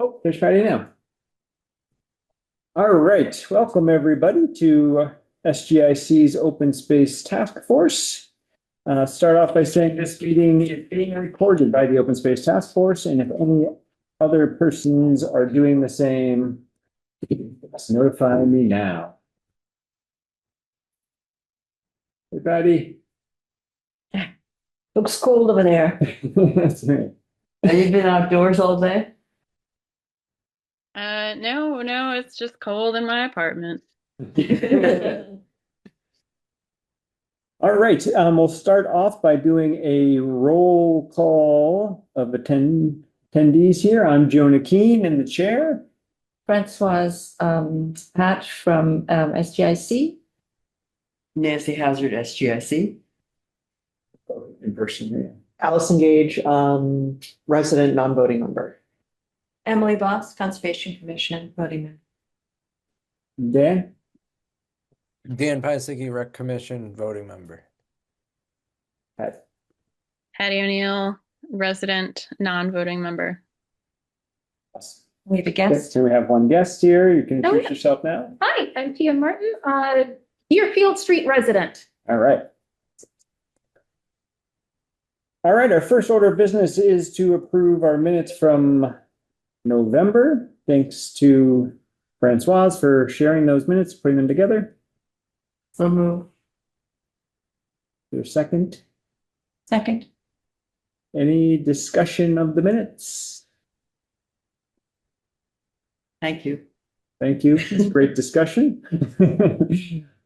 Oh, there's Patty now. All right, welcome everybody to SGIC's Open Space Task Force. Start off by saying this meeting is being recorded by the Open Space Task Force, and if any other persons are doing the same, just notify me now. Hey, Patty. Looks cold over there. That's right. Have you been outdoors all day? No, it's just cold in my apartment. All right, we'll start off by doing a roll call of attendees here. I'm Jonah Keene in the chair. Francoise Hatch from SGIC. Nancy Hazard, SGIC. In person here. Allison Gage, resident non-voting member. Emily Boss, Conservation Commission, voting member. Dan? Dan Paisicki, Rec Commission, voting member. Pat. Patty O'Neill, resident, non-voting member. We have a Okay, guest. so we have one guest here. You can Oh, introduce yeah. yourself now. Hi, I'm Tia Martin, Deerfield Street resident. All right. All right, our first order of business is to approve our minutes from November. Thanks to Francoise for sharing those minutes, putting them together. So move. Your second. Second. Any discussion of the minutes? Thank you. Thank you. It's a great discussion.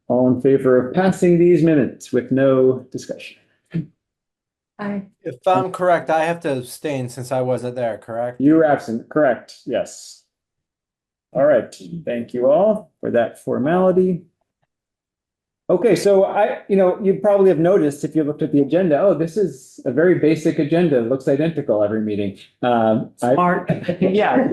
All in favor of passing these minutes with no discussion? Aye. If I'm correct, I have to abstain since I wasn't there, correct? You were absent, correct, yes. All right, thank you all for that formality. Okay, so you probably have noticed if you looked at the agenda, oh, this is a very basic agenda. It looks identical every meeting. Smart. Yeah,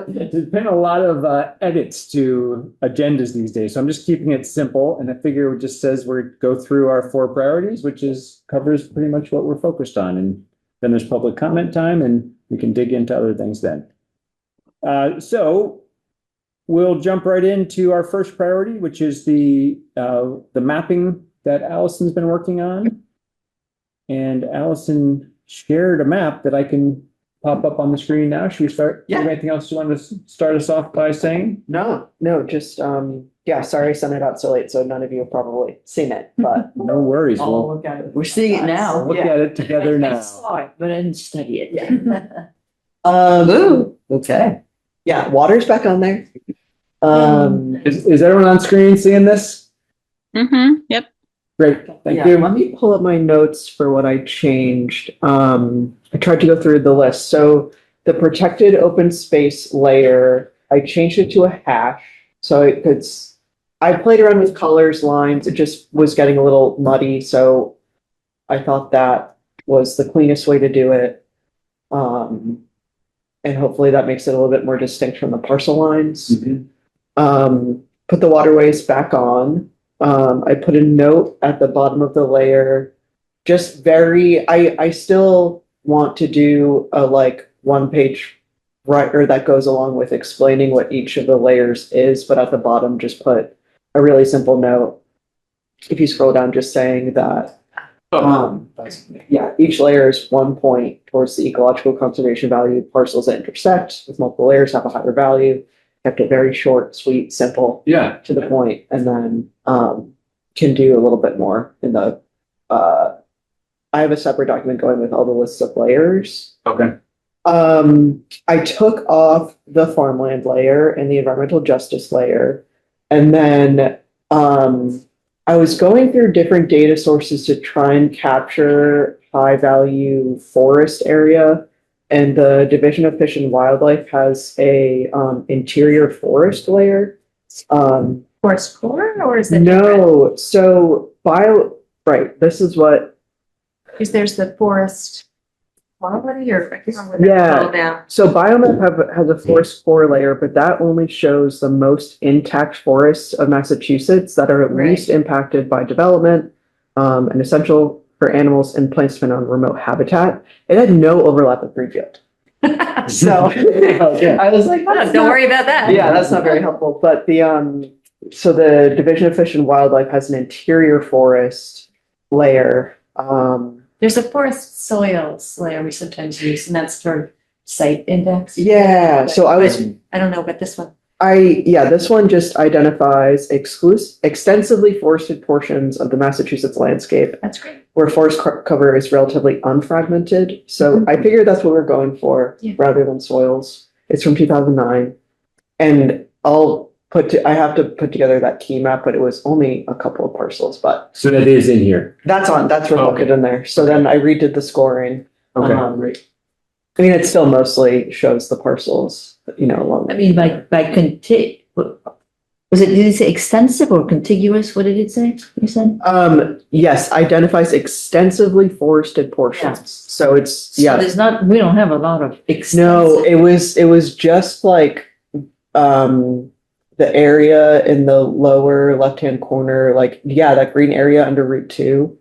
there's been a lot of edits to agendas these days, so I'm just keeping it simple. And I figure it just says we go through our 4 priorities, which covers pretty much what we're focused on. And then there's public comment time, and we can dig into other things then. So we'll jump right into our first priority, which is the mapping that Allison's been working on. And Allison shared a map that I can pop up on the screen now. Should we start? Yeah. Anything else you want to start us off by saying? No, just, yeah, sorry I sent it out so late, so none of you have probably seen it, but. No worries. I'll We'll look at it. We're seeing it now. look at it together I now. saw it, but I didn't study it. Yeah. Ooh, okay. Yeah, water's back on there. Is everyone on screen seeing this? Yep. Great, thank Yeah, you. let me pull up my notes for what I changed. I tried to go through the list. So the protected open space layer, I changed it to a hash. So I played around with colors, lines. It just was getting a little muddy. So I thought that was the cleanest way to do it. And hopefully that makes it a little bit more distinct from the parcel lines. Put the waterways back on. I put a note at the bottom of the layer. I still want to do a 1-page writer that goes along with explaining what each of the layers is, but at the bottom just put a really simple note. If you scroll down, just saying that each layer is 1 point towards the ecological conservation value. Parcels that intersect with multiple layers have a higher value. Kept it very short, sweet, simple. Yeah. To the point, and then can do a little bit more in the. I have a separate document going with all the lists of layers. Okay. I took off the farmland layer and the environmental justice layer, and then I was going through different data sources to try and capture high value forest area. And the Division of Fish and Wildlife has a interior forest layer. Forest core, or is it different? No, so right, this is what. Because there's the forest quality, or I can't remember what Yeah. that's called now. So Biomap has a forest core layer, but that only shows the most intact forests of Massachusetts that are at Right. least impacted by development, and essential for animals and plants depend on remote habitat. It had no overlap with Greenfield. So Okay. I was like, that's Don't not- worry about that. Yeah, that's not very helpful, but so the Division of Fish and Wildlife has an interior forest layer. There's a forest soils layer we sometimes use, and that's for site index. Yeah, so I don't know about this one. this one just identifies extensively forested portions of the Massachusetts landscape That's great. where forest cover is relatively unfragmented. So I figured that's what we're going for Yeah. rather than soils. It's from 2009. And I have to put together that key map, but it was only a couple of parcels, but So that is in here. that's reflected in there. So then I redid the scoring. Okay. I mean, it still mostly shows the parcels, along. I mean, did it say extensive or contiguous? What did it say? You said? Yes, identifies extensively forested portions. So it's, So yeah. we don't have a lot of No, extensive. it was just like, the area in the lower left-hand corner, like, yeah, that green area under Route 2.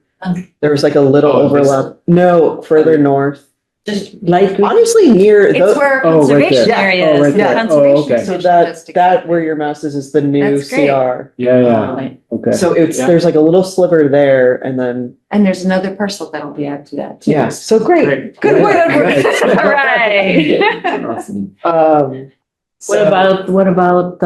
There was like a little Oh, this- overlap. No, further north. Just light green. Honestly, near It's those, where Oh, right conservation there. area Oh, is. right The there. Conservation Oh, okay. so Commission just that where your mouse is the new That's great. CR. Yeah, yeah, Right. okay. So Yeah. there's like a little sliver there and then, And there's another parcel that'll be added to that. too. yeah, so great. Good way to All right. Awesome. What about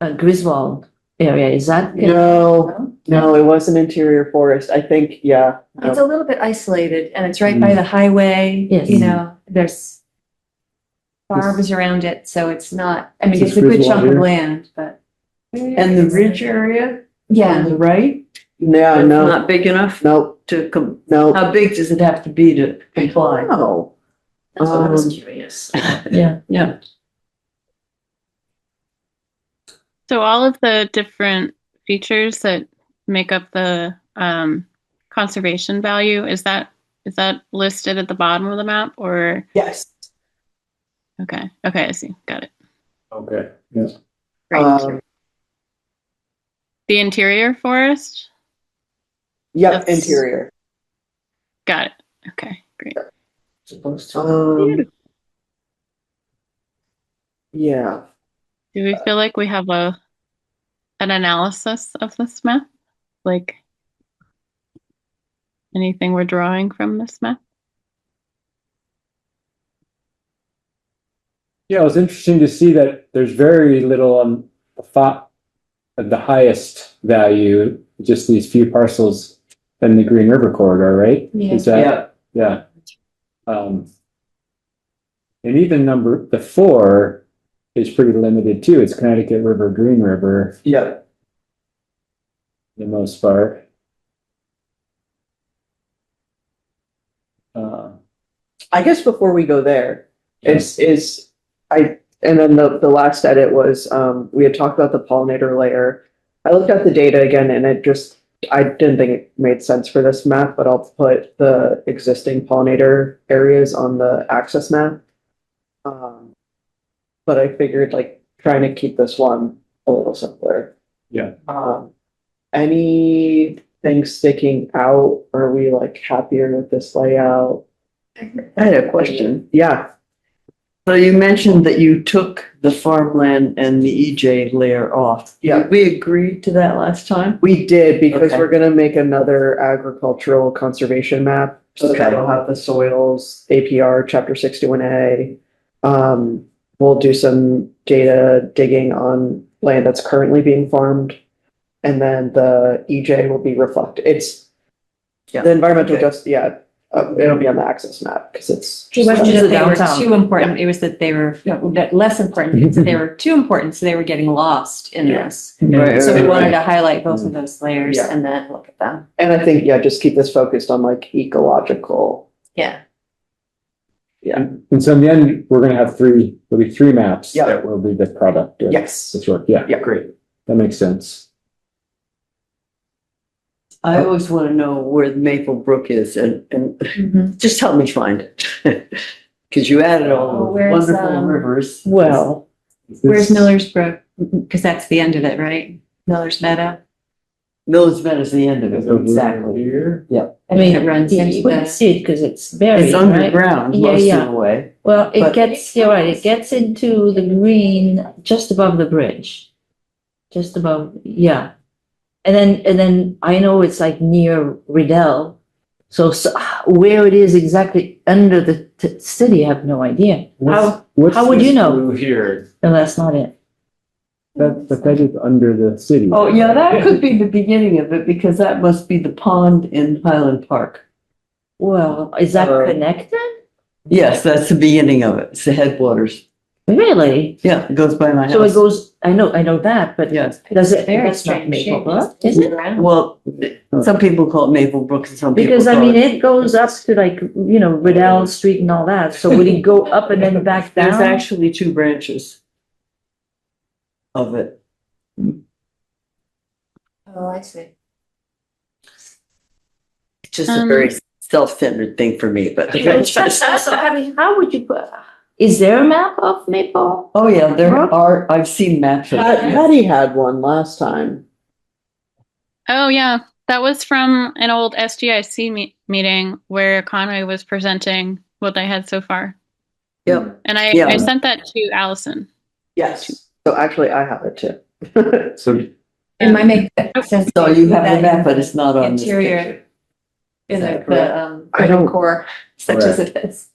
the Griswold area? Is that? No, it was an interior forest. I think, yeah. It's a little bit isolated and it's right by the highway, Yes. there's farms around it, so it's not, I mean, Is it's a this good chunk of Griswold land, but. And the ridge area on Yeah, the right, Yeah, no, not big enough no, how big does it have to be to comply? no. That's what I was Um, curious. Yeah. Yeah. So all of the different features that make up the conservation value, is that listed at the bottom of the map or? Yes. Okay, I see. Got it. Okay, yeah. Um, The interior forest? Yep, That's- interior. Got it. Okay, great. Yeah. Do we feel like we have an analysis of this map? Like anything we're drawing from this map? Yeah, it was interesting to see that there's very little on the highest value, just these few parcels in the Green River corridor, right? Yeah. Is that, yeah. And even the 4 is pretty limited too. It's Connecticut River, Green River, Yeah. for the most part. I guess before we go there, and then the last edit was, we had talked about the pollinator layer. I looked at the data again and I didn't think it made sense for this map, but I'll put the existing pollinator areas on the access map. But I figured like trying to keep this one a little simpler. Yeah. Anything sticking out? Are we like happier with this layout? I had a question. Yeah, So you mentioned that you took the farmland and the EJ layer off. Yeah. Did we agreed to that last time? we did because Okay. we're gonna make another agricultural conservation map. So Okay. that'll have the soils, APR, chapter 61A. We'll do some data digging on land that's currently being farmed. And then the EJ will be reflected. Yeah. The environmental Okay. it'll be on the access map because it's. It wasn't Which is that they were downtown. too important, it was that they were, that less important, it's that they were too important, so they were getting lost in this. Right, So we right, wanted right. to highlight both of those layers Yeah. and then look at them. And I think, just keep this focused on like ecological. Yeah. And so in the end, we're gonna have there'll be 3 maps Yeah. that will be the product of Yes. this work. Yeah, Yeah, great. that makes sense. I always want to know where the Maple Brook is and just help me find it. Because you added all Oh, the where's, wonderful rivers. Well, Where's Miller's Brook? Because that's the end of it, right? Miller's Meadow? Miller's Meadow's the end of it, Over exactly. here. I mean, It runs you into wouldn't the- see it because it's buried, It's right? underground Yeah, most of yeah. the way. Well, it But- gets, you're right, it gets into the green just above the bridge. Just above, yeah. And then I know it's like near Riddell. So where it is exactly under the city, I have no idea. What's how would you this know? blue here? No, that's not it. That is under the city. Oh, yeah, that could be the beginning of it because that must be the pond in Highland Park. Well, is that connected? Yes, that's the beginning of it. It's the headwaters. Really? Yeah, it goes by my house. So it goes, I know that, but Yes. does it, Very that's not strange Maple shape. Brook, is it? Well, some people call it Maple Brook and some people Because I call mean, it. it goes up to like, you know, Riddell Street and all that, so would it go up and then back There's down? actually two branches of it. Oh, I see. It's just a very self-centered thing for me, but. So, I mean, how would you put, is there a map of Maple? Oh, yeah, there are, I've seen maps of it. Patty had one last time. Oh, yeah. That was from an old SGIC meeting where Conway was presenting what they had so far. Yep. And I Yeah. sent that to Allison. Yes. So actually, I have it too. So, It might make sense. So you have that the map, but it's not on this Interior. picture. In Is that the, correct? I don't- core, such as it is.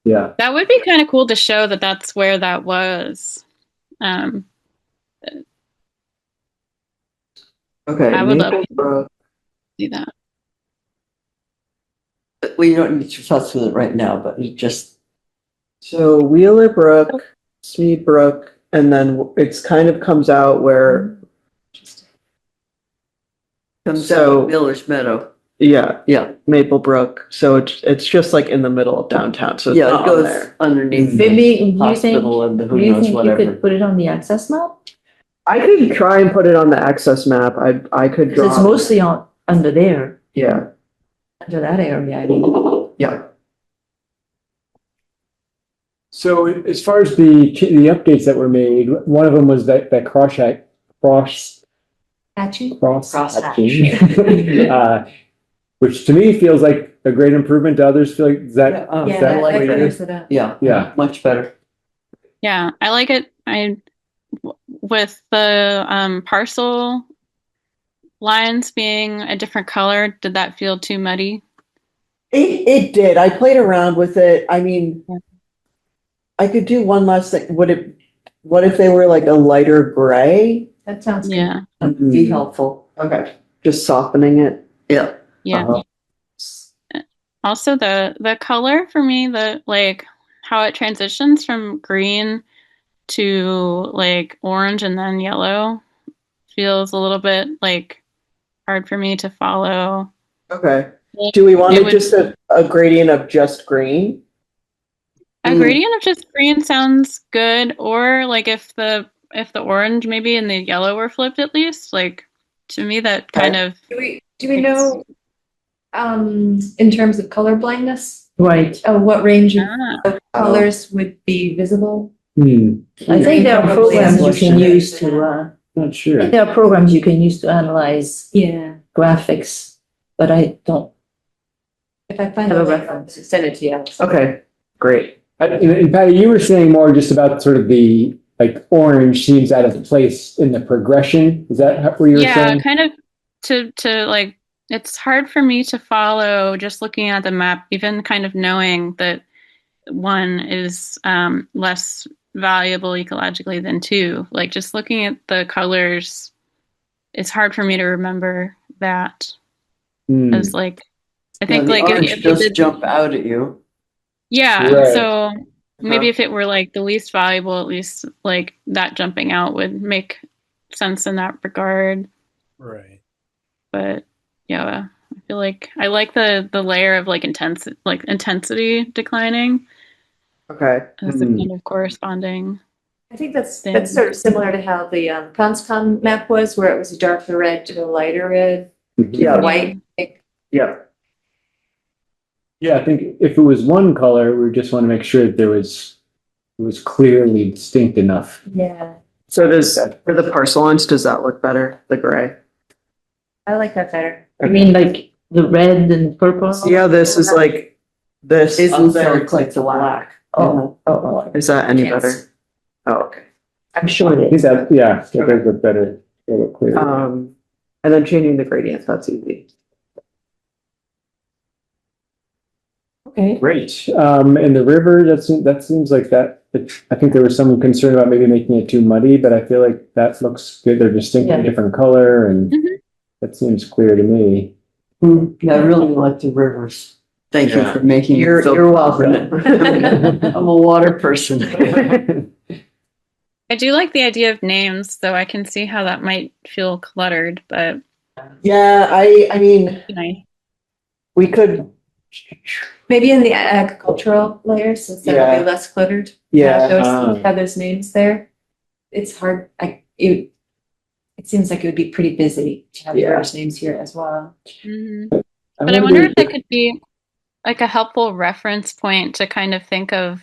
yeah. That would be kind of cool to show that that's where that was. Okay. I would love Maple Brook. See that. Well, you don't need to fuss with it right now, but it just, So Wheeler Brook, Smead Brook, and then it's kind of comes out where, comes So- out Miller's Meadow. yeah, Yeah, Maple Brook. So it's just like in the middle of downtown. So it's yeah, it not on goes there. underneath the Maybe, do you think, hospital and the do who you knows think you whatever. could put it on the access map? I could try and put it on the access map. I could draw. Because it's mostly on, under there, Yeah, under that area, I mean. yeah. So as far as the updates that were made, one of them was that cross Hatching? hatching, which to me feels like a great improvement. To others feel like is that Yeah, Yeah, that that what it clears is? it up. Yeah, Yeah. much better. Yeah, I like it. With the parcel lines being a different color, did that feel too muddy? It did. I played around with it. I mean, Yeah. I could do one last thing. What if they were like a lighter gray? That sounds good. Yeah, That'd be helpful. Okay. Just softening it. Yeah. yeah. Uh-huh. Also, the color for me, the like how it transitions from green to like orange and then yellow feels a little bit like hard for me to follow. Okay. Do we want It it would- just a gradient of just green? A gradient of just green sounds good, or like if the orange maybe and the yellow were flipped at least, like to me that kind of Do we know, in terms of color blindness, Right. what range of ah, colors would be visible? I think there are Probably programs you question can it. use to, Not I sure. think there are programs you can use to analyze Yeah. graphics, but I don't. If I find Have a a reference, reference. send it to you. Okay, great. And Patty, you were saying more just about sort of the like orange seems out of place in the progression. Is that what you were yeah, saying? kind of to like it's hard for me to follow just looking at the map, even kind of knowing that one is less valuable ecologically than two. Like just looking at the colors, it's hard for me to remember that as like I think the like orange if you just did, jump out at you. yeah, Right. so maybe if it were like the least valuable, at least like that jumping out would make sense in that regard. Right. But yeah, I feel like I like the layer of like intensity declining Okay. as the kind of corresponding. I think that's Then- sort of similar to how the Conscom map was, where it was a darker red to a lighter red, Yeah. white. Yeah. Yeah, I think if it was one color, we just want to make sure that it was clearly distinct enough. Yeah. So for the parcel lines, does that look better? The gray? I like that better. I mean, like the red and purple. See how this is like, this Isn't up there, so it's like it's black. Oh, oh, Is that any Yes. better? Oh, okay. I'm sure I it think is. that, yeah, that does look better, a little clearer. And then changing the gradients, that's easy. Okay. Great. And the river, that seems like that, I think there was some concern about maybe making it too muddy, but I feel like that looks good. They're distinctly Yeah. different color and Mhm. that seems clear to me. Yeah, I really like the rivers. Thank you Yeah. for making it You're so welcome. prominent. I'm a water person. I do like the idea of names, though I can see how that might feel cluttered, but Yeah, I mean, nice. we could, Maybe in the agricultural layers, since that'll Yeah. be less cluttered. yeah, Have those names there. It's hard, it seems like it would be pretty busy to have Yeah. those names here as well. Mhm. But I wonder if that could be like a helpful reference point to kind of think of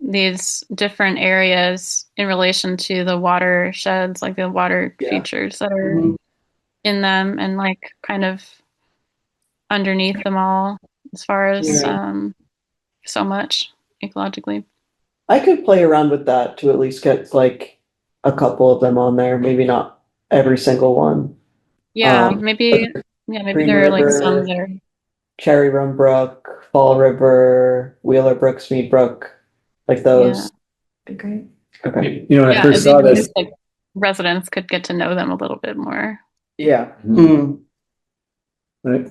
these different areas in relation to the watersheds, like the water Yeah. features that are Mhm. in them, and like kind of underneath them all as far as Yeah. so much ecologically. I could play around with that to at least get like a couple of them on there, maybe not every single one. Yeah, Um, maybe Green there are like some River. that are Cherry Run Brook, Fall River, Wheeler Brook, Smead Brook, like those. Great. Okay. You know, when I yeah, first it'd saw be nice this, if, like residents could get to know them a little bit more. Yeah. Hmm.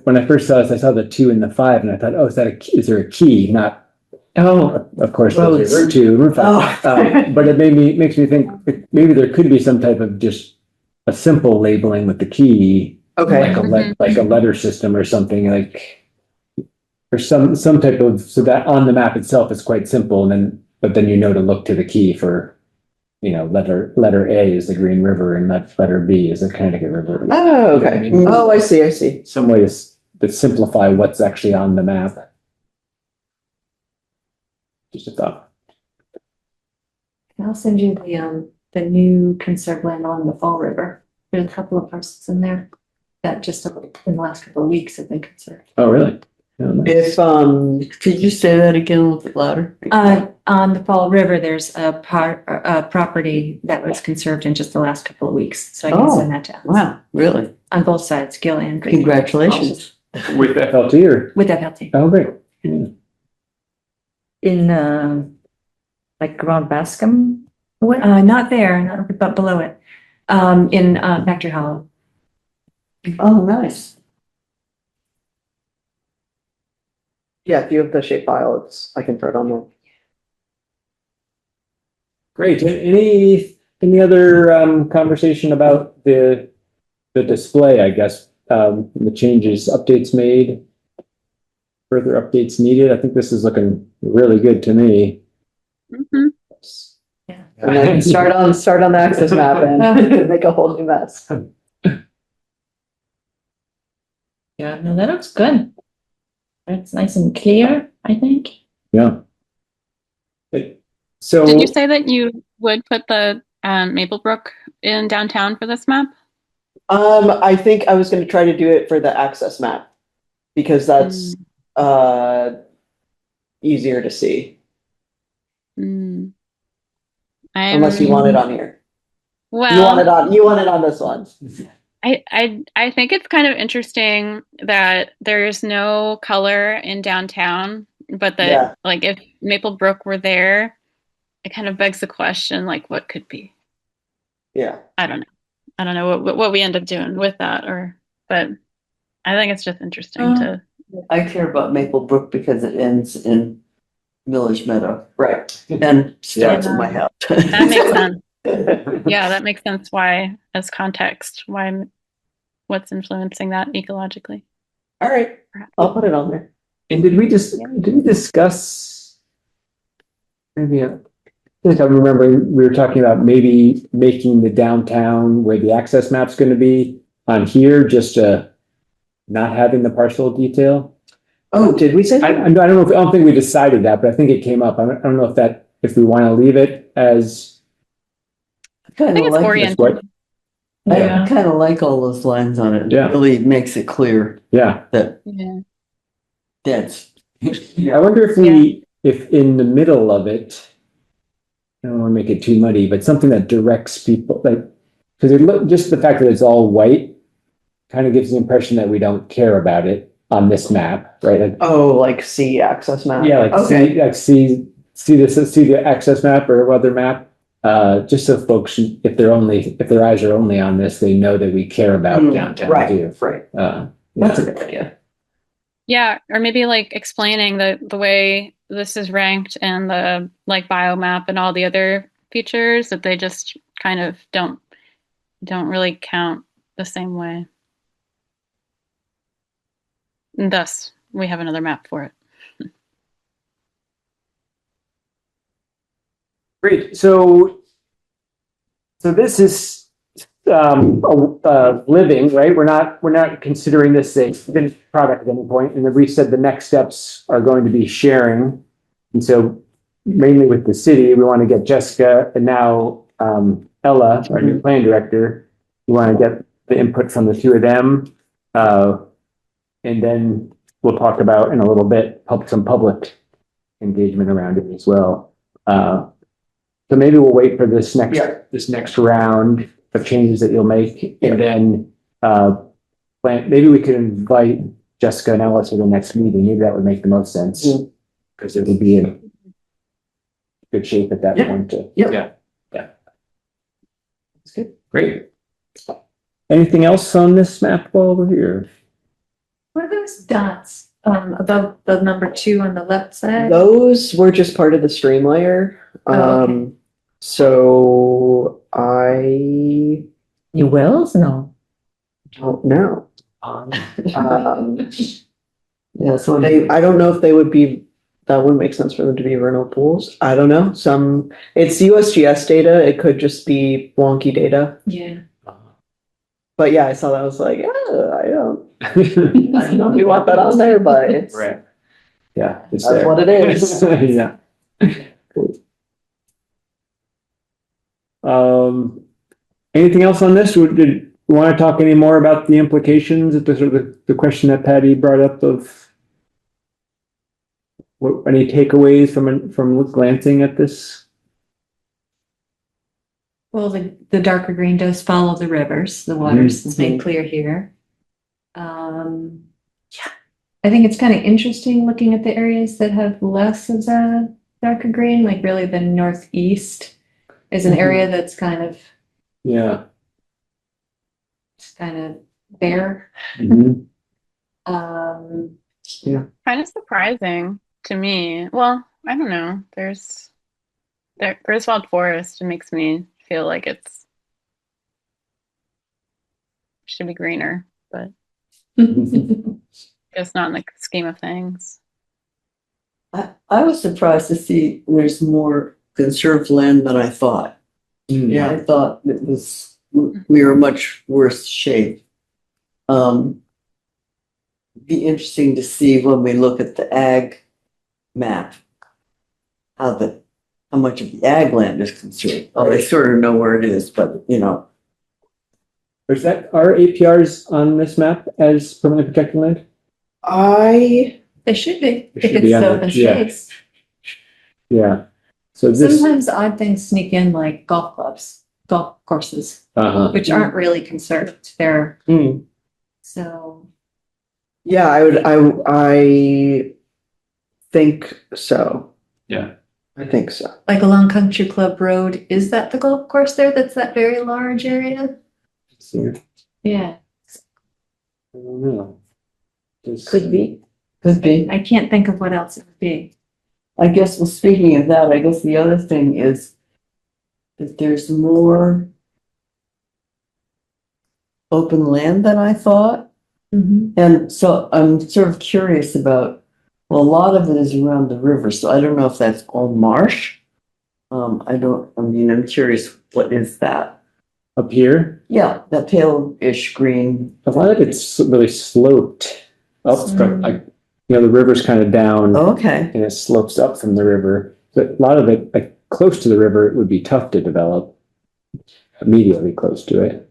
when I first saw this, I saw the 2 and the 5 and I thought, oh, is there a key? Not, Oh, of course, Roads. there's Route 2, Route 5. Oh. But it makes me think maybe there could be some type of just a simple labeling with the key, Okay. like a letter system or something like, or some type of, so that on the map itself is quite simple, and but then you know to look to the key for, letter A is the Green River and letter B is the Connecticut River. Oh, okay. Oh, I see. Some way to simplify what's actually on the map. Just a thought. And I'll send you the new conserved land along the Fall River. There's a couple of parcels in there that just in the last couple of weeks have been conserved. Oh, really? Oh, nice. If, could you say that again a little bit louder? On the Fall River, there's a property that was conserved in just the last couple of weeks, so I can Oh, send that to Wow, really? on both sides, Gill and Green. Congratulations. With FLT or? With FLT. Oh, great. Yeah. in, like around Bascom? What? Not there, not, but below it, in Factory Hollow. Oh, nice. Yeah, if you have the shape file, I can throw it on there. Great. Any other conversation about the display, I guess, the changes, updates made? Further updates needed? I think this is looking really good to me. Mhm. And then start on the access map and make a whole new mess. Yeah, no, that looks good. It's nice and clear, I think. Yeah. So. Did you say that you would put the Maplebrook in downtown for this map? I think I was gonna try to do it for the access map because that's easier to see. Mm. Unless you want it on here. Well, You want it on this one. I think it's kind of interesting that there's no color in downtown, but that Yeah. like if Maplebrook were there, it kind of begs the question, like what could be? Yeah. I don't know what we end up doing with that, but I think it's just interesting to. I care about Maplebrook because it ends in Village Meadow Right. and starts Yeah. at my house. That makes sense. Yeah, that makes sense. Why, as context, what's influencing that ecologically? All right. I'll put it on there. And did we discuss, maybe, I think I remember we were talking about maybe making the downtown where the access map's going to be on here, just not having the parcel detail. Oh, did we say I that? don't think we decided that, but I think it came up. I don't know if we want to leave it as I think it's as oriented. what, I kind of like all those lines on it. Yeah. It really makes it clear Yeah. that Yeah. that's, I wonder if if in the middle of it, I don't want to make it too muddy, but something that directs people, like, because just the fact that it's all white kind of gives the impression that we don't care about it on this map, right? Like, Oh, like C access map? yeah, like Okay. see the access map or other map. Just so folks, if their eyes are only on this, they know that we care about downtown Right, too. right. Yeah. That's a good idea. Yeah, or maybe like explaining the way this is ranked and the like biomap and all the other features that they just kind of don't really count the same way. And thus, we have another map for it. Great. So this is living, right? We're not considering this a finished product at any point. And then we said the next steps are going to be sharing. And so mainly with the city, we want to get Jessica and now Ella, our new plan director. We want to get the input from the two of them. And then we'll talk about in a little bit some public engagement around it as well. So maybe we'll wait for this next round of changes that you'll make, and then maybe we could invite Jessica and Ella to the next meeting. Maybe that would make the most sense because it would be in good shape at that point. Yeah. That's good. Great. Anything else on this map while we're here? What are those dots, above the number 2 on the left side? Those were just part of the stream layer. Oh, okay. So I New wells? No. don't know. yeah, so I don't know if they would be, that would make sense for them to be vernal pools. I don't know. It's USGS data. It could just be wonky data. Yeah. But yeah, I saw that. I was like, I don't know if you want that on there, but it's, Right. Yeah, it's that's there. what it is. Yeah. Anything else on this? Did you want to talk any more about the implications of the question that Patty brought up of any takeaways from glancing at this? Well, the darker green does follow the rivers, the waters is made clear here. Yeah, I think it's kind of interesting looking at the areas that have less of the darker green, like really the northeast is an area that's kind of bare. Mhm. Kind of surprising to me. Well, I don't know. There's Griswold Forest. It makes me feel like should be greener, but it's not in the scheme of things. I was surprised to see there's more conserved land than I thought. Yeah. I thought we were much worse shape. Be interesting to see when we look at the ag map, how much of the ag land is conserved. Oh, they sort of know where it is, but Are APRs on this map as permanent protected land? They should be, They if should be it's on open it, yeah. space. Yeah. So this. Sometimes odd things sneak in like golf courses, which aren't really conserved. They're, so. Yeah, I think so. Yeah. I think so. Like along Country Club Road, is that the golf course there? That's that very large area? Yeah, I don't know. Could be. could be. I can't think of what else it would be. I guess, well, speaking of that, I guess the other thing is that there's more open land than I thought. And so I'm sort of curious about, well, a lot of it is around the river, so I don't know if that's all marsh. I'm curious, what is that? Up here, Yeah, that pale-ish green. a lot of it's really sloped up from, like, the river's kind of down Okay. and it slopes up from the river. But a lot of it, like close to the river, it would be tough to develop immediately close to it.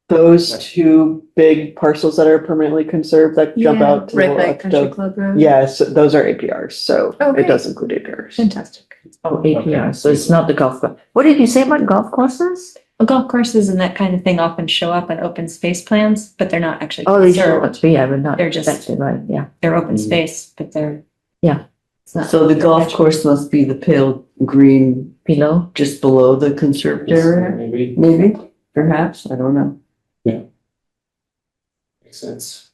those two big parcels that are permanently conserved that jump Yeah, out to the Red Bank left Country of. Club Road. Yes, those are APRs, so Oh, it great. does include APRs. Fantastic. Oh, APR, so it's not the golf course. What did you say about golf courses? Well, golf courses and that kind of thing often show up on open space plans, but they're not actually Oh, they show conserved. up, yeah, but not They're just- affected, right, yeah. They're open space, but they're. Yeah. It's not. So the golf course must be the pale green Below, just below the conserved area, Maybe, maybe, perhaps, I don't know. makes sense.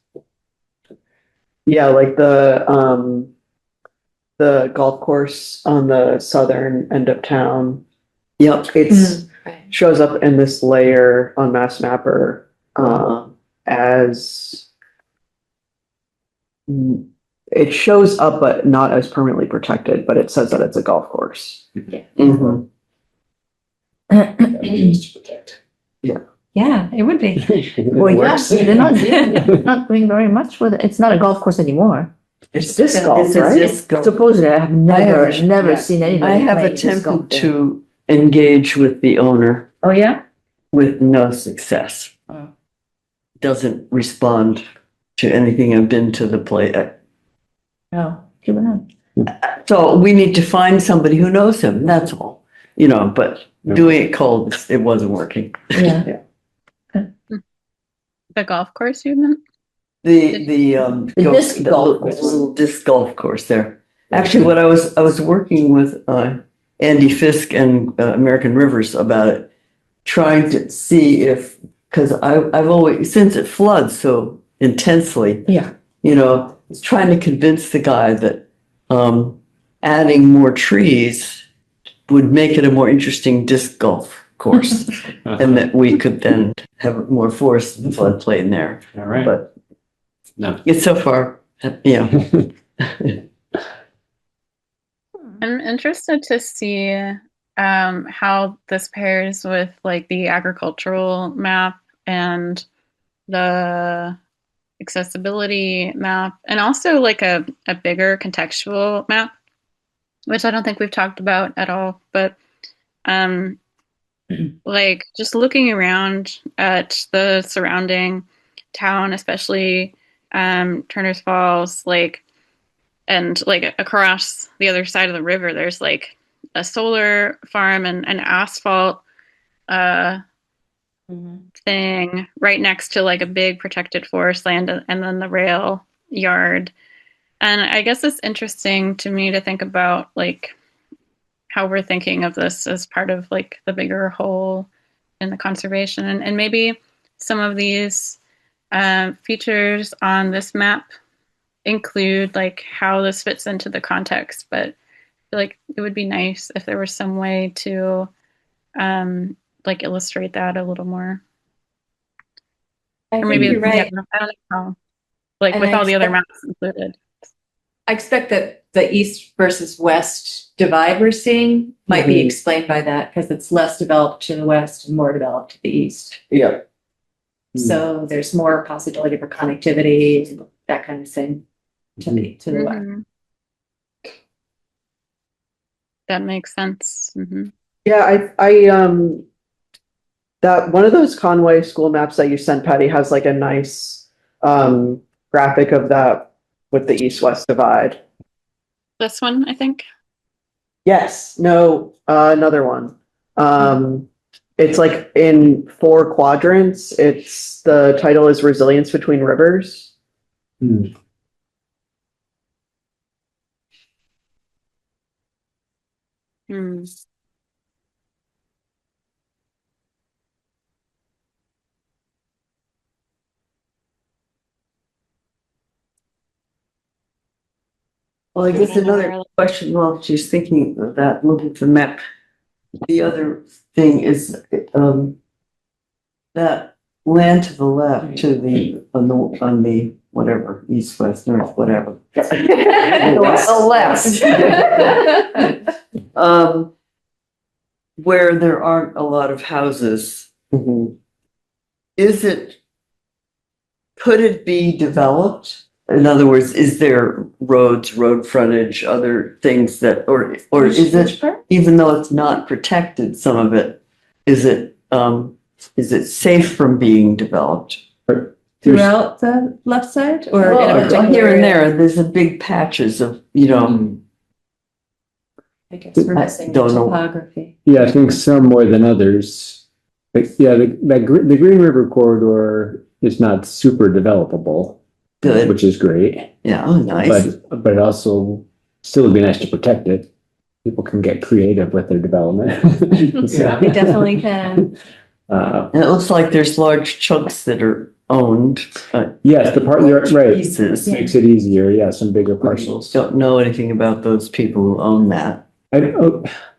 Yeah, like the golf course on the southern end of town. Yep, It's Right. shows up in this layer on Mass Mapper, as it shows up, but not as permanently protected, but it says that it's a golf course. mhm. Just to protect. Yeah, it would be. well, yeah, they're not doing very much with it, it's not a golf course anymore. It's disc golf, It's a right? disc golf. Supposedly, I have never yeah. seen anybody. I have play disc golf attempted there. to engage with the owner Oh, yeah? with no success. Oh. Doesn't respond to anything I've been to the play. No, keep it on. So we need to find somebody who knows him, that's all, but doing it cold, it wasn't working. Yeah, The golf course you meant? The disc golf course. little disc golf course there. Actually, what I was working with Andy Fisk and American Rivers about it, trying to see if, because I've always, since it floods so intensely, yeah. was trying to convince the guy that adding more trees would make it a more interesting disc golf course, and that we could then have more forest and floodplain there. All right. But No. it's so far, I'm interested to see how this pairs with like the agricultural map and the accessibility map, and also like a bigger contextual map, which I don't think we've talked about at all. But like just looking around at the surrounding town, especially Turner's Falls, and across the other side of the river, there's like a solar farm and an asphalt thing right next to like a big protected forest land, and then the rail yard. And I guess it's interesting to me to think about like how we're thinking of this as part of like the bigger whole in the conservation, and maybe some of these features on this map include like how this fits into the context. But I feel like it would be nice if there was some way to like illustrate that a little more. I Or think maybe you're right. I don't know how, like And with I all the other expect- maps included. I expect that the east versus west divide we're seeing might be Mhm. explained by that because it's less developed to the west and more developed to the east. Yeah. So there's more possibility for connectivity, that kind of thing to the west. Mhm. That makes sense. Yeah, that one of those Conway school maps that you sent, Patty, has like a nice graphic of that with the east-west divide. This one, I think. Yes, no, another one. It's like in 4 quadrants. The title is Resilience Between Rivers. Hmm. Well, I guess another question while she's thinking of that, looking at the map. The other thing is, that land to the left, to the, on the, whatever, east, west, north, whatever. The left. Where there aren't a lot of houses, could it be developed? In other words, is there roads, road frontage, other things that, or is it, even though it's not protected, some of it, is it is it safe from being developed? Throughout the left side or? in a Well, particular here and area? there, there's a big patches of, you know, I guess we're missing the Don't know. topography. Yeah, I think some more than others. But yeah, the Green River corridor is not super developable, good. which is great. Yeah, oh, nice. But also still would be nice to protect it. People can get creative with their development. Yeah, we definitely can. And it looks like there's large chunks that are owned. Yes, the part, you're right, Pieces. makes it easier. Yeah, some bigger parcels. Don't know anything about those people who own that.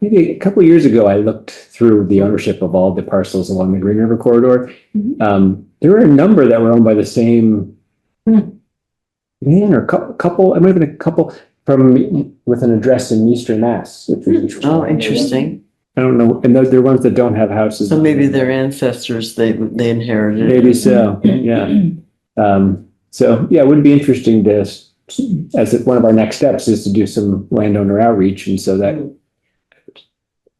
Maybe a couple of years ago, I looked through the ownership of all the parcels along the Green River corridor. There were a number that were owned by the same man or couple, it might have been a couple from with an address in Eastern Mass. Which was Oh, interesting. I don't know, and they're ones that don't have houses. So maybe their ancestors, they inherited. Maybe so, yeah. So, yeah, it would be interesting to, one of our next steps is to do some landowner outreach, and so that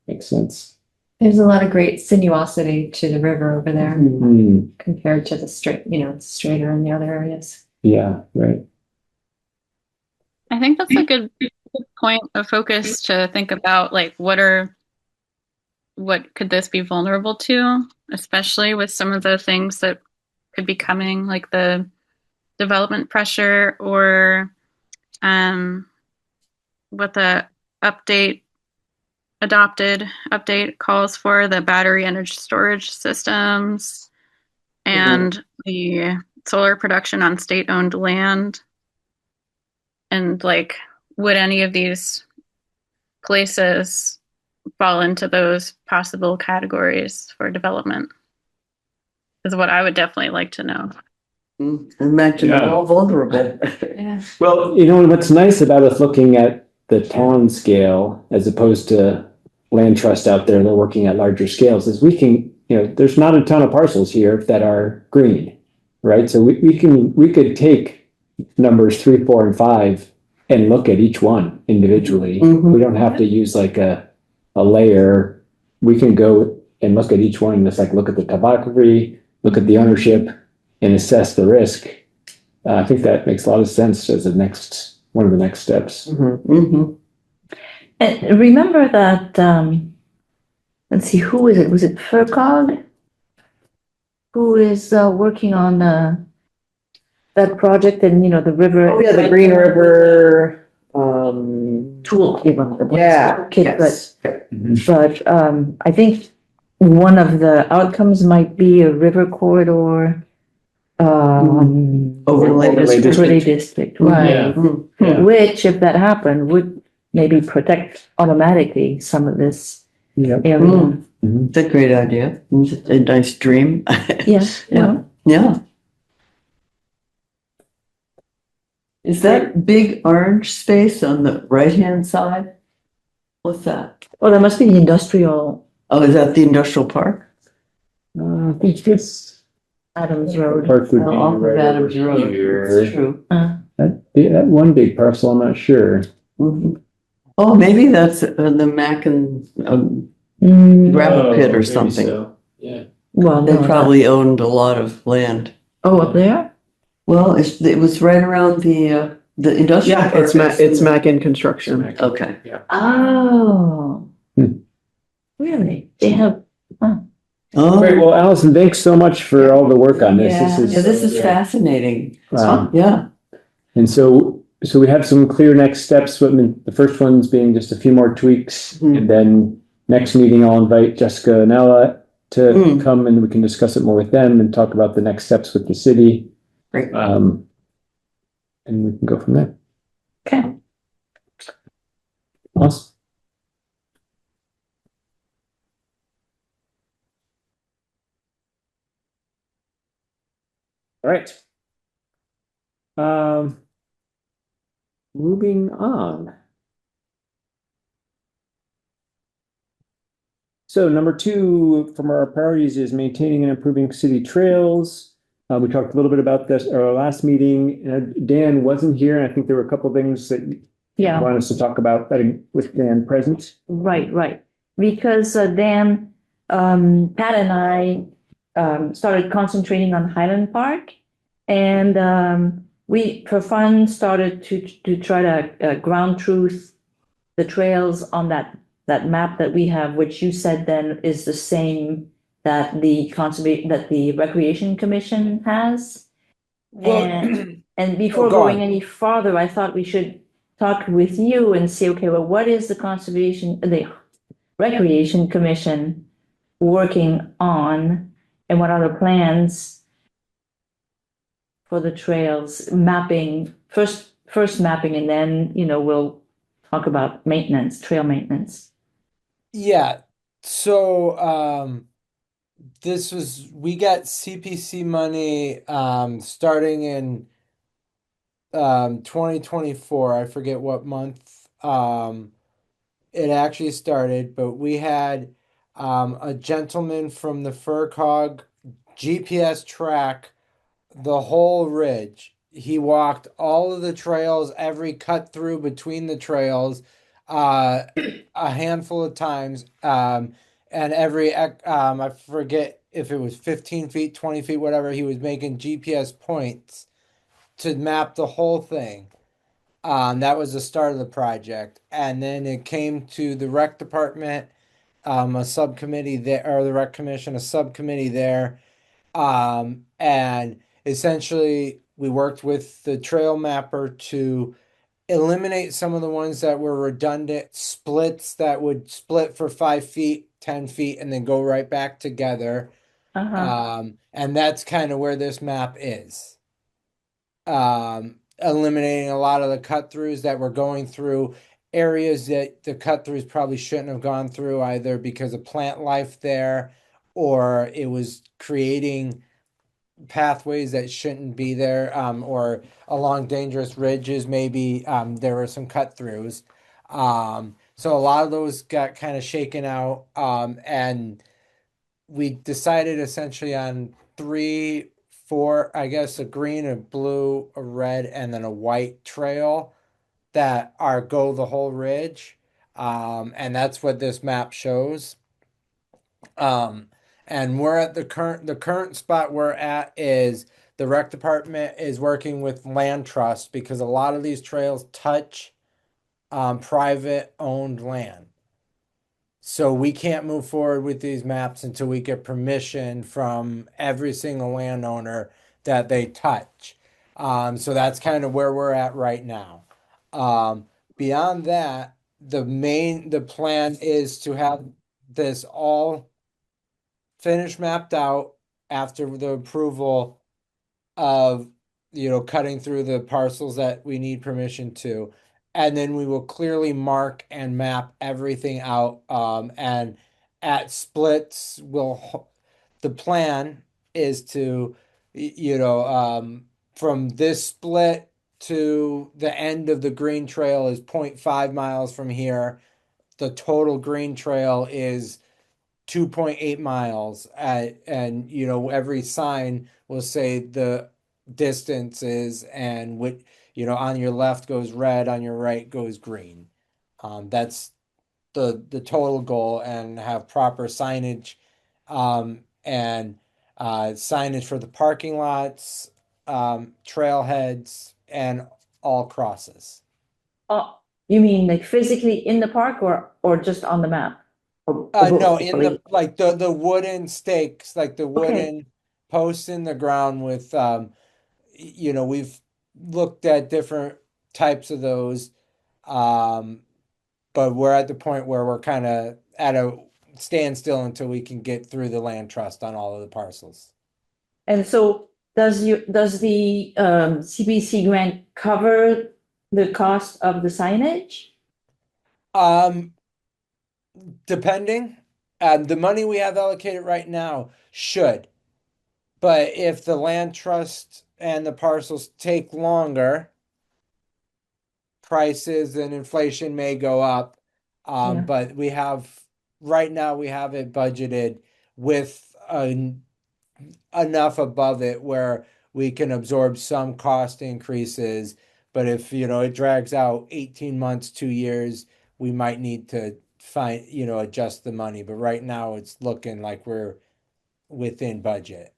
makes sense. There's a lot of great sinuosity to the river over there Hmm, compared to the straight, it's straighter in the other areas. yeah, right. I think that's a good point of focus to think about, like, what could this be vulnerable to, especially with some of the things that could be coming, like the development pressure or what the adopted update calls for, the battery energy storage systems and the solar production on state-owned land. And like, would any of these places fall into those possible categories for development? Is what I would definitely like to know. Imagine they're all vulnerable. Yeah. Well, what's nice about us looking at the town scale as opposed to land trust out there, they're working at larger scales, is we can, there's not a ton of parcels here that are green, right? So we could take numbers 3, 4, and 5 and look at each one individually. We don't have to use like a layer. We can go and look at each one and just like look at the topography, look at the ownership, and assess the risk. I think that makes a lot of sense as one of the next steps. And remember that, let's see, who is it? Was it FERCog? Who is working on that project and, the river? Oh, yeah, the Green River, Toolkit. yeah, Toolkit, yes. but I think one of the outcomes might be a river corridor. Overlay Overlay district, right? Yeah. Which, if that happened, would maybe protect automatically some of this Yep. area. It's a great idea. It's a nice dream. Yeah, well, Yeah. Is that big orange space on the right-hand side? What's that? well, that must be the industrial Oh, is that the industrial park? I think it's Adams Road. park would be Off of right Adams over Road. here. It's true. That one big parcel, I'm not sure. Mhm. Oh, maybe that's the Mackin gravel pit or something. Yeah. Well, They no, probably owned a lot of land. oh, up there? Well, it was right around the industrial. Yeah, park. it's Mac in construction. Okay. Oh. Hmm. Really? They have, Oh, Great. Well, Allison, thanks so much for all the work on this. yeah, this is fascinating. Yeah. And so we have some clear next steps. The first one's being just a few more tweaks. And then next meeting, I'll invite Jessica and Ella to come and we can discuss it more with them and talk about the next steps with the city. Great. And we can go from there. okay. Awesome. All right. Moving on. So number 2 from our priorities is maintaining and improving city trails. We talked a little bit about this at our last meeting. Dan wasn't here, and I think there were a couple of things that you Yeah, want us to talk about with Dan present. right. Because Dan, Pat and I started concentrating on Highland Park. And we, for fun, started to try to ground truth the trails on that map that we have, which you said then is the same that that the Recreation Commission has. Well, And before go going on. any farther, I thought we should talk with you and say, okay, well, what is the the Recreation Commission working on, and what are the plans for the trails, mapping, first mapping, and then, we'll talk about maintenance, trail maintenance. Yeah. So we got CPC money starting in 2024. I forget what month it actually started, but we had a gentleman from the FERCog GPS track the whole ridge. He walked all of the trails, every cut through between the trails, uh, a handful of times, and I forget if it was 15 feet, 20 feet, whatever. He was making GPS points to map the whole thing. That was the start of the project, and then it came to the rec department, a subcommittee there, or the rec commission, a subcommittee there, and essentially we worked with the trail mapper to eliminate some of the ones that were redundant splits that would split for 5 feet, 10 feet, and then go right back together. And that's kind of where this map is. Eliminating a lot of the cut throughs that were going through areas that the cut throughs probably shouldn't have gone through, either because of plant life there, or it was creating pathways that shouldn't be there, or along dangerous ridges, maybe there were some cut throughs. So a lot of those got kind of shaken out, and we decided essentially on three, four, I guess, a green, a blue, a red, and then a white trail that are go the whole ridge. And that's what this map shows. And we're at the current spot we're at is the rec department is working with land trust, because a lot of these trails touch private owned land. So we can't move forward with these maps until we get permission from every single landowner that they touch. So that's kind of where we're at right now. Beyond that, the plan is to have this all finished mapped out after the approval of, cutting through the parcels that we need permission to. And then we will clearly mark and map everything out. And at splits, the plan is to, from this split to the end of the green trail is 0.5 miles from here. The total green trail is 2.8 miles and every sign will say the distances, and what, on your left goes red, on your right goes green. That's the total goal, and have proper signage, and signage for the parking lots, trailheads, and all crosses. Oh, you mean like physically in the park, or just on the map? Or No, both? in the wooden stakes, like the Okay. wooden posts in the ground with we've looked at different types of those. But we're at the point where we're kind of at a standstill until we can get through the land trust on all of the parcels. And so does the CPC grant cover the cost of the signage? Depending, the money we have allocated right now should. But if the land trust and the parcels take longer, prices and inflation may go up. Yeah. But right now we have it budgeted with enough above it where we can absorb some cost increases. But if, it drags out 18 months, 2 years, we might need to adjust the money. But right now it's looking like we're within budget.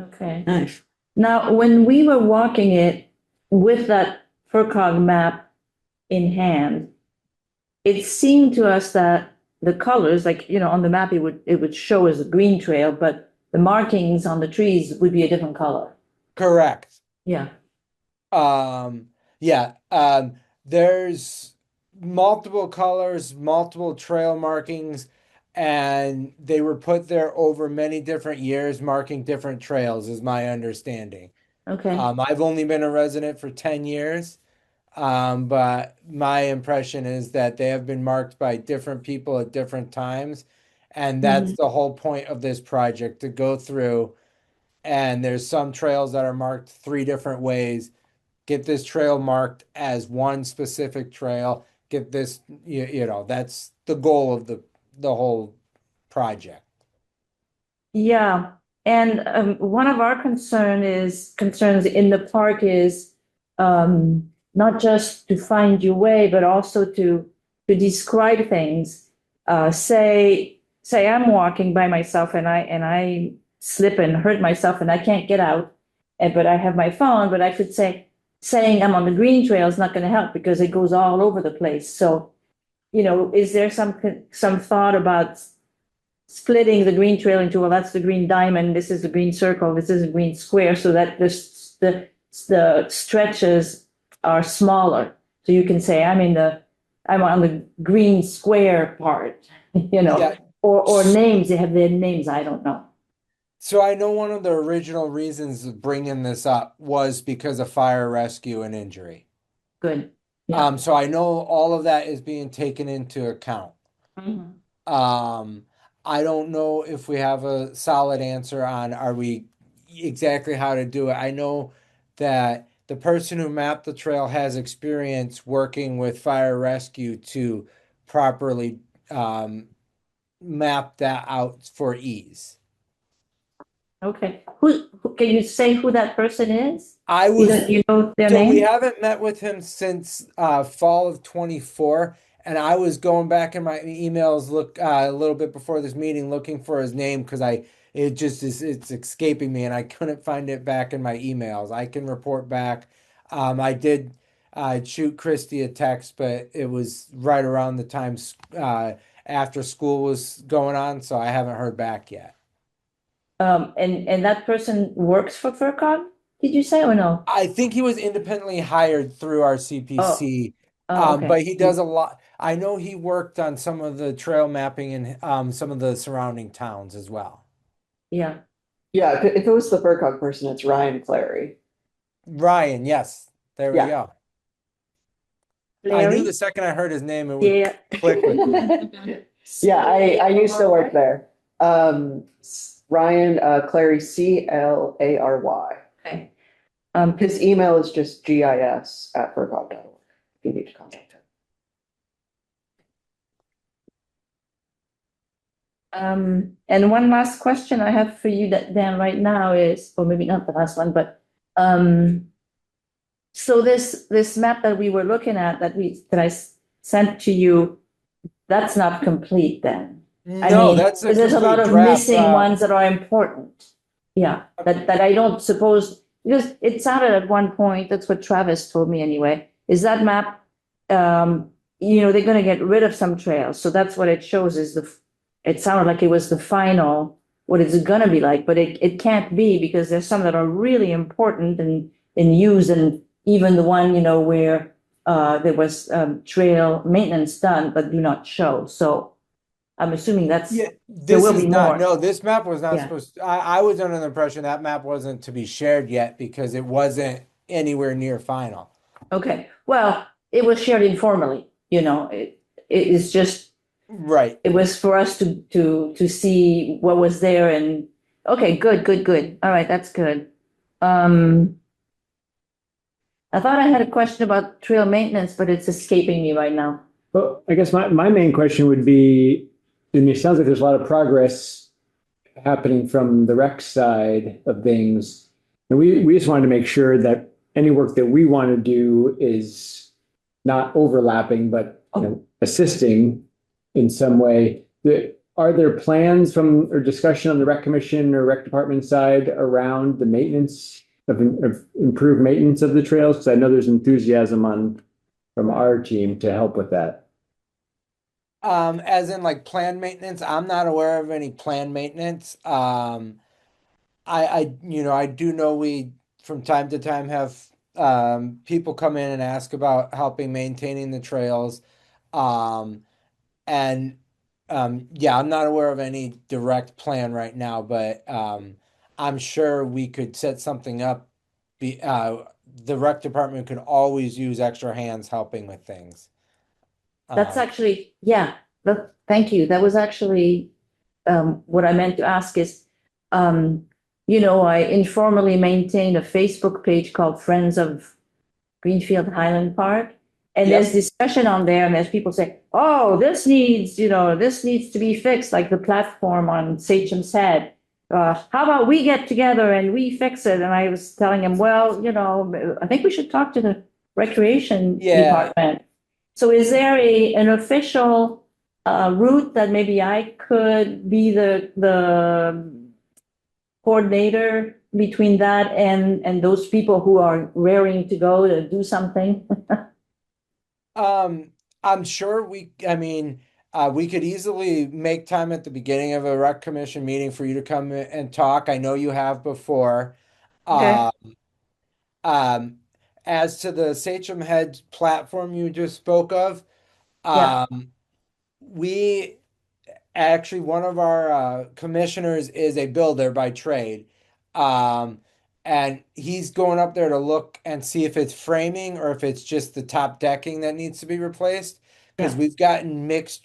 Okay. Nice. Now, when we were walking it with that FERCog map in hand, it seemed to us that the colors, like, on the map, it would show as a green trail, but the markings on the trees would be a different color. Correct. Yeah. Yeah, there's multiple colors, multiple trail markings, and they were put there over many different years, marking different trails, is my understanding. Okay. I've only been a resident for 10 years, but my impression is that they have been marked by different people at different times, and that's the whole point of this project, to go through, and there's some trails that are marked 3 different ways. Get this trail marked as one specific trail. Get this, that's the goal of the whole project. Yeah, and one of our concerns in the park is not just to find your way, but also to describe things. Say I'm walking by myself and I slip and hurt myself and I can't get out, but I have my phone, but I could saying I'm on the green trail is not going to help because it goes all over the place. So, is there some thought about splitting the green trail into, well, that's the green diamond, this is the green circle, this is the green square, so that the stretches are smaller. So you can say, I'm on the green square part, Yeah. or names, they have their names, I don't know. So I know one of the original reasons of bringing this up was because of fire rescue and injury. Good. Yeah. So I know all of that is being taken into account. I don't know if we have a solid answer on exactly how to do it. I know that the person who mapped the trail has experience working with fire rescue to properly map that out for ease. Okay. Who can you say who that person is? I was Their So name? we haven't met with him since fall of 24, and I was going back in my emails look a little bit before this meeting looking for his name because it's escaping me and I couldn't find it back in my emails. I can report back. I did shoot Christy a text, but it was right around the time after school was going on, so I haven't heard back yet. And that person works for FERCog, did you say, or no? I think he was independently hired through our CPC. Oh, okay. But he does a lot. I know he worked on some of the trail mapping in some of the surrounding towns as well. Yeah. Yeah, if it was the FERCog person, it's Ryan Clary. Ryan, yes. There we Yeah. go. I Larry? knew the second I heard his name, it would Yeah. click with me. Yeah, I used to work there. Ryan Clary, Clary. Okay. His email is just gis@fercog.org. If you need to contact him. And one last question I have for you, Dan, right now is, or maybe not the last one, but so this map that we were looking at that I sent to you, that's not complete then. No, that's a there's a lot complete of draft. missing ones that are important. Yeah, that I don't suppose, because it sounded at one point, that's what Travis told me anyway, is that map, they're gonna get rid of some trails. So that's what it shows is it sounded like it was the final, what it's gonna be like, but it can't be because there's some that are really important and use, and even the one, where there was trail maintenance done, but do not show. So I'm assuming that's, Yeah, there this will is be not, more. no, this map was not Yeah. supposed to, I was under the impression that map wasn't to be shared yet because it wasn't anywhere near final. Okay, well, it was shared informally, it is just, Right. it was for us to see what was there and, okay, good. All right, that's good. I thought I had a question about trail maintenance, but it's escaping me right now. Well, I guess my main question would be, it sounds like there's a lot of progress happening from the rec side of things. And we just wanted to make sure that any work that we want to do is not overlapping, but assisting in some way. are there plans from or discussion on the rec commission or rec department side around the maintenance of improved maintenance of the trails? Because I know there's enthusiasm from our team to help with that. As in like planned maintenance, I'm not aware of any planned maintenance. I do know we from time to time have people come in and ask about helping maintaining the trails. And yeah, I'm not aware of any direct plan right now, but I'm sure we could set something up. The rec department could always use extra hands helping with things. That's actually, yeah, thank you. That was actually what I meant to ask is, I informally maintain a Facebook page called Friends of Greenfield Highland Park. And Yep. there's discussion on there, and there's people say, oh, this needs to be fixed, like the platform on Sachem's Head. How about we get together and we fix it? And I was telling him, well, I think we should talk to the recreation Yeah. department. So is there an official route that maybe I could be the coordinator between that and those people who are raring to go to do something? I'm sure we could easily make time at the beginning of a rec commission meeting for you to come and talk. I know you have before. Okay. As to the Sachem Head platform you just spoke of, Yeah. we actually, one of our commissioners is a builder by trade. And he's going up there to look and see if it's framing or if it's just the top decking that needs to be replaced. Because Yeah. we've gotten mixed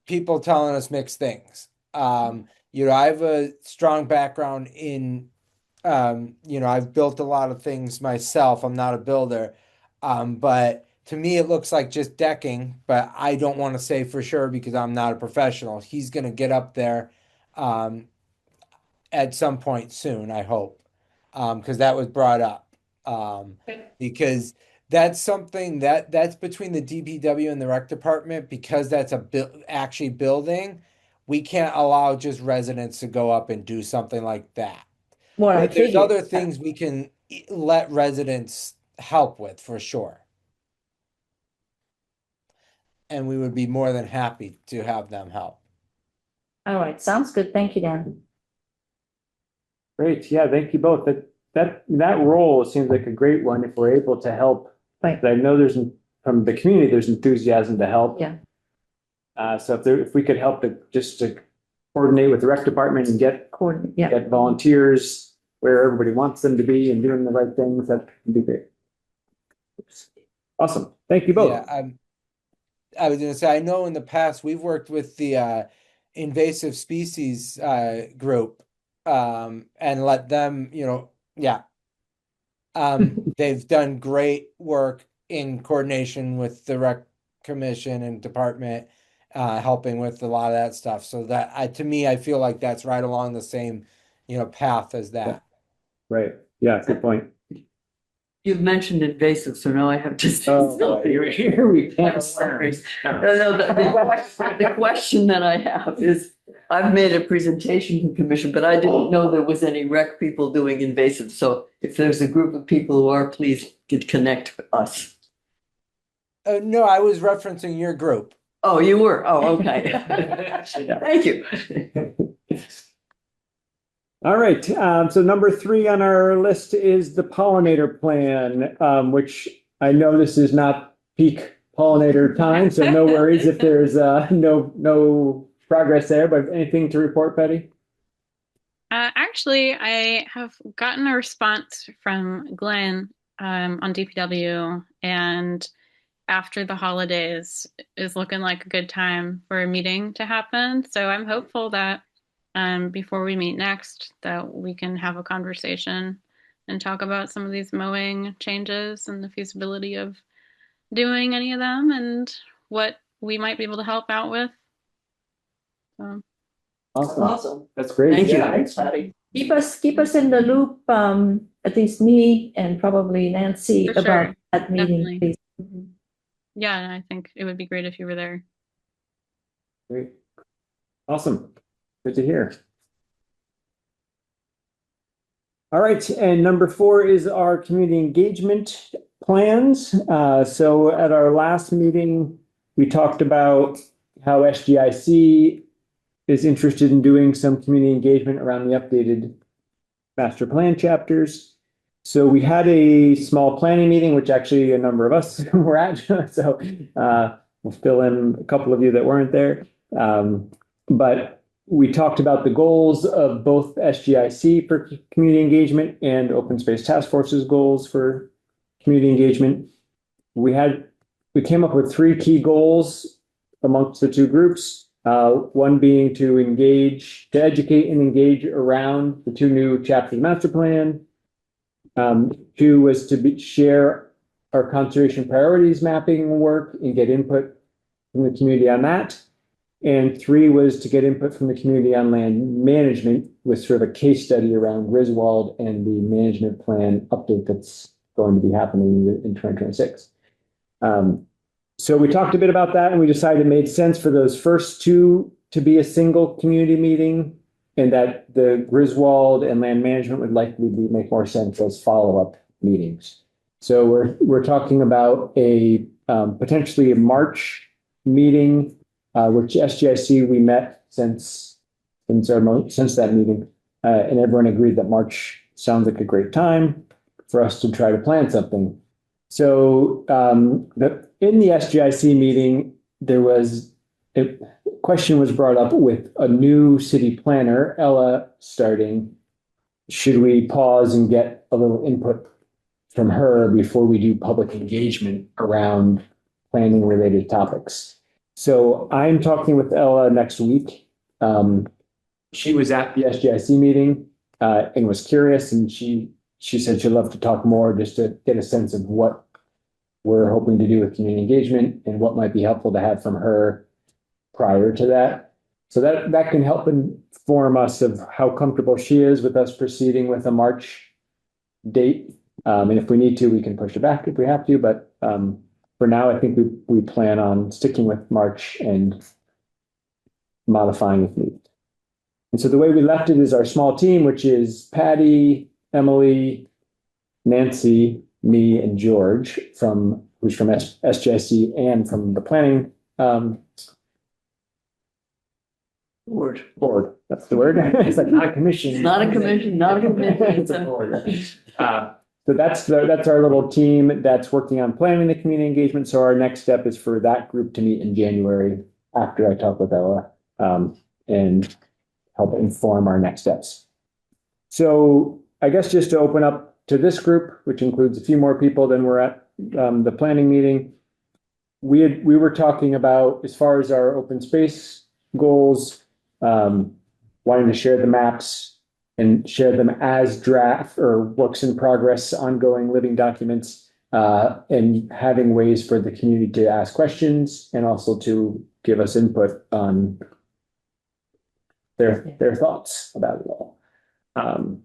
people telling us mixed things. I have a strong background in I've built a lot of things myself. I'm not a builder. But to me it looks like just decking, but I don't want to say for sure because I'm not a professional. He's gonna get up there at some point soon, I hope. Because that was brought up. Because that's something that's between the DPW and the rec department, because that's actually building. We can't allow just residents to go up and do something like that. Well, I But there's figured. other things we can let residents help with for sure. And we would be more than happy to have them help. All right, sounds good. Thank you, Dan. Great. Yeah, thank you both. That role seems like a great one if we're able to help. Right. I know from the community, there's enthusiasm to help. Yeah. So if we could help to coordinate with the rec department and get Yeah. get volunteers where everybody wants them to be and doing the right things, that would be great. Awesome. Thank you both. Yeah, I was gonna say, I know in the past we've worked with the invasive species group and let them, they've done great work in coordination with the rec commission and department, helping with a lot of that stuff. So that to me, I feel like that's right along the same, path as that. Right. Yeah, good point. You've mentioned invasive, so now I have to say Oh, something. here we I'm can't. sorry. No, the question that I have is, I've made a presentation to the commission, but I didn't know there was any rec people doing invasive. So if there's a group of people who are, please connect us. No, I was referencing your group. Oh, you were? Oh, okay. Thank you. All right, so number 3 on our list is the pollinator plan, which I know this is not peak pollinator time, so no worries if there's no progress there, but anything to report, Betty? Actually, I have gotten a response from Glenn on DPW, and after the holidays is looking like a good time for a meeting to happen. So I'm hopeful that before we meet next, that we can have a conversation and talk about some of these mowing changes and the feasibility of doing any of them and what we might be able to help out with. So. Awesome. That's great. Thank you. Yeah. Thanks, Patty. Keep us in the loop, at least me and probably Nancy For sure. about that meeting, Definitely. please. Yeah, I think it would be great if you were there. Great. Awesome. Good to hear. All right, and number 4 is our community engagement plans. So at our last meeting, we talked about how SGIC is interested in doing some community engagement around the updated master plan chapters. So we had a small planning meeting, which actually a number of us were at. So we'll fill in a couple of you that weren't there. But we talked about the goals of both SGIC for community engagement and Open Space Task Force's goals for community engagement. We came up with 3 key goals amongst the 2 groups. One being to educate and engage around the 2 new chapters of the master plan. 2 was to share our conservation priorities mapping work and get input from the community on that. And 3 was to get input from the community on land management with sort of a case study around Griswold and the management plan update that's going to be happening in 2026. So we talked a bit about that, and we decided it made sense for those first 2 to be a single community meeting, and that the Griswold and land management would likely make more sense as follow-up meetings. So we're talking about a potentially a March meeting, which SGIC we met since that meeting, and everyone agreed that March sounds like a great time for us to try to plan something. So in the SGIC meeting, there was a question was brought up with a new city planner, Ella, starting. Should we pause and get a little input from her before we do public engagement around planning related topics? So I'm talking with Ella next week. She was at the SGIC meeting and was curious, and she said she'd love to talk more just to get a sense of what we're hoping to do with community engagement and what might be helpful to have from her prior to that. So that can help inform us of how comfortable she is with us proceeding with a March date. And if we need to, we can push it back if we have to. But for now, I think we plan on sticking with March and modifying if needed. And so the way we left it is our small team, which is Patty, Emily, Nancy, me, and George who's from SGIC and from the planning board. That's the word. It's like not a commission. It's not a commission, not a commission. It's a board. So that's our little team that's working on planning the community engagement. So our next step is for that group to meet in January after I talk with Ella and help inform our next steps. So I guess just to open up to this group, which includes a few more people than we're at the planning meeting, we were talking about, as far as our open space goals, wanting to share the maps and share them as draft or works in progress, ongoing living documents, and having ways for the community to ask questions and also to give us input on their thoughts about it all. And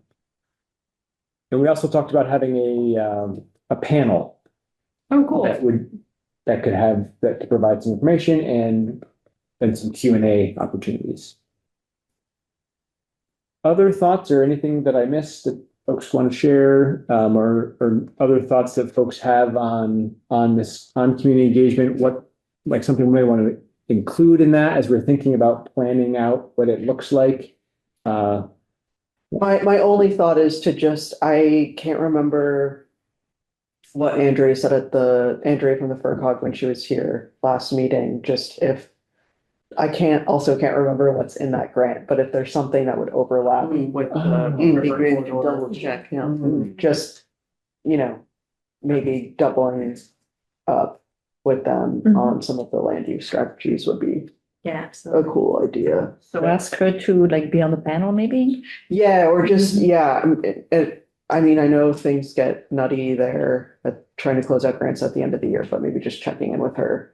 we also talked about having a panel. Oh, cool. that could provide some information and some Q&A opportunities. Other thoughts or anything that I missed that folks want to share, or other thoughts that folks have on community engagement? What, like, something we may want to include in that as we're thinking about planning out what it looks like? My only thought is I can't remember what Andrea said Andrea from the FERCog when she was here last meeting, just if I can't remember what's in that grant, but if there's something that would overlap with It'd be great to double check, yeah. just, maybe doubling up with them on some of the land use strategies would be Yeah, a absolutely. cool idea. So ask her to like be on the panel maybe? Yeah, or just, I mean, I know things get nutty there at trying to close out grants at the end of the year, but maybe just checking in with her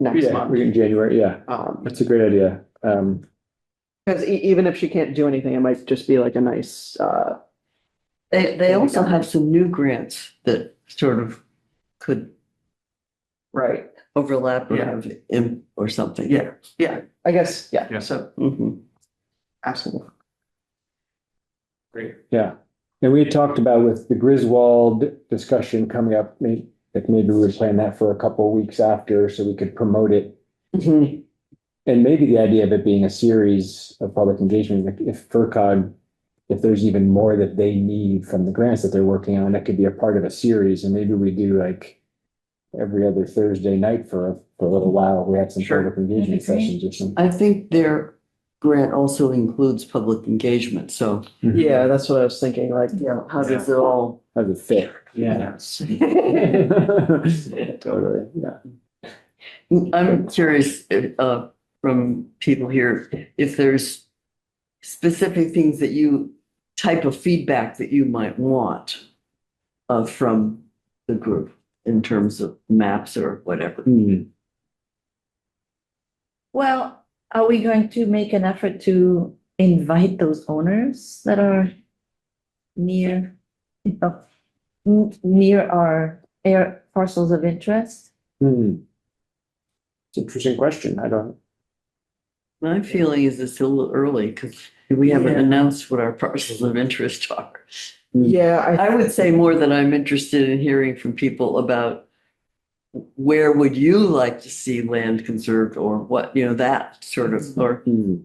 next Yeah, month. in January. Yeah, that's a great idea. Because even if she can't do anything, it might just be like a nice, They also have some new grants that sort of could right. overlap or Yeah. have or something. Yeah, I guess, Yeah. yeah, so Mhm. absolutely. Great. Yeah. And we had talked about with the Griswold discussion coming up, like maybe we would plan that for a couple of weeks after so we could promote it. Mhm. And maybe the idea of it being a series of public engagement, like if FERCog, if there's even more that they need from the grants that they're working on, that could be a part of a series. And maybe we do like every other Thursday night for a little while. We have some Sure. public engagement That'd be great. sessions or something. I think their grant also includes public engament, so, Yeah, that's what I was thinking, like, you know, how does it all? How does it fit? yeah. Totally, yeah. I'm curious, from people here, if there's specific things that type of feedback that you might want from the group in terms of maps or whatever. Hmm. Well, are we going to make an effort to invite those owners that are near, near our air parcels of interest? Hmm. It's an interesting question. I don't. My feeling is it's a little early because we haven't Yeah. announced what our parcels of interest are. Yeah, I would say more that I'm interested in hearing from people about where would you like to see land conserved or what, that sort of, or Hmm.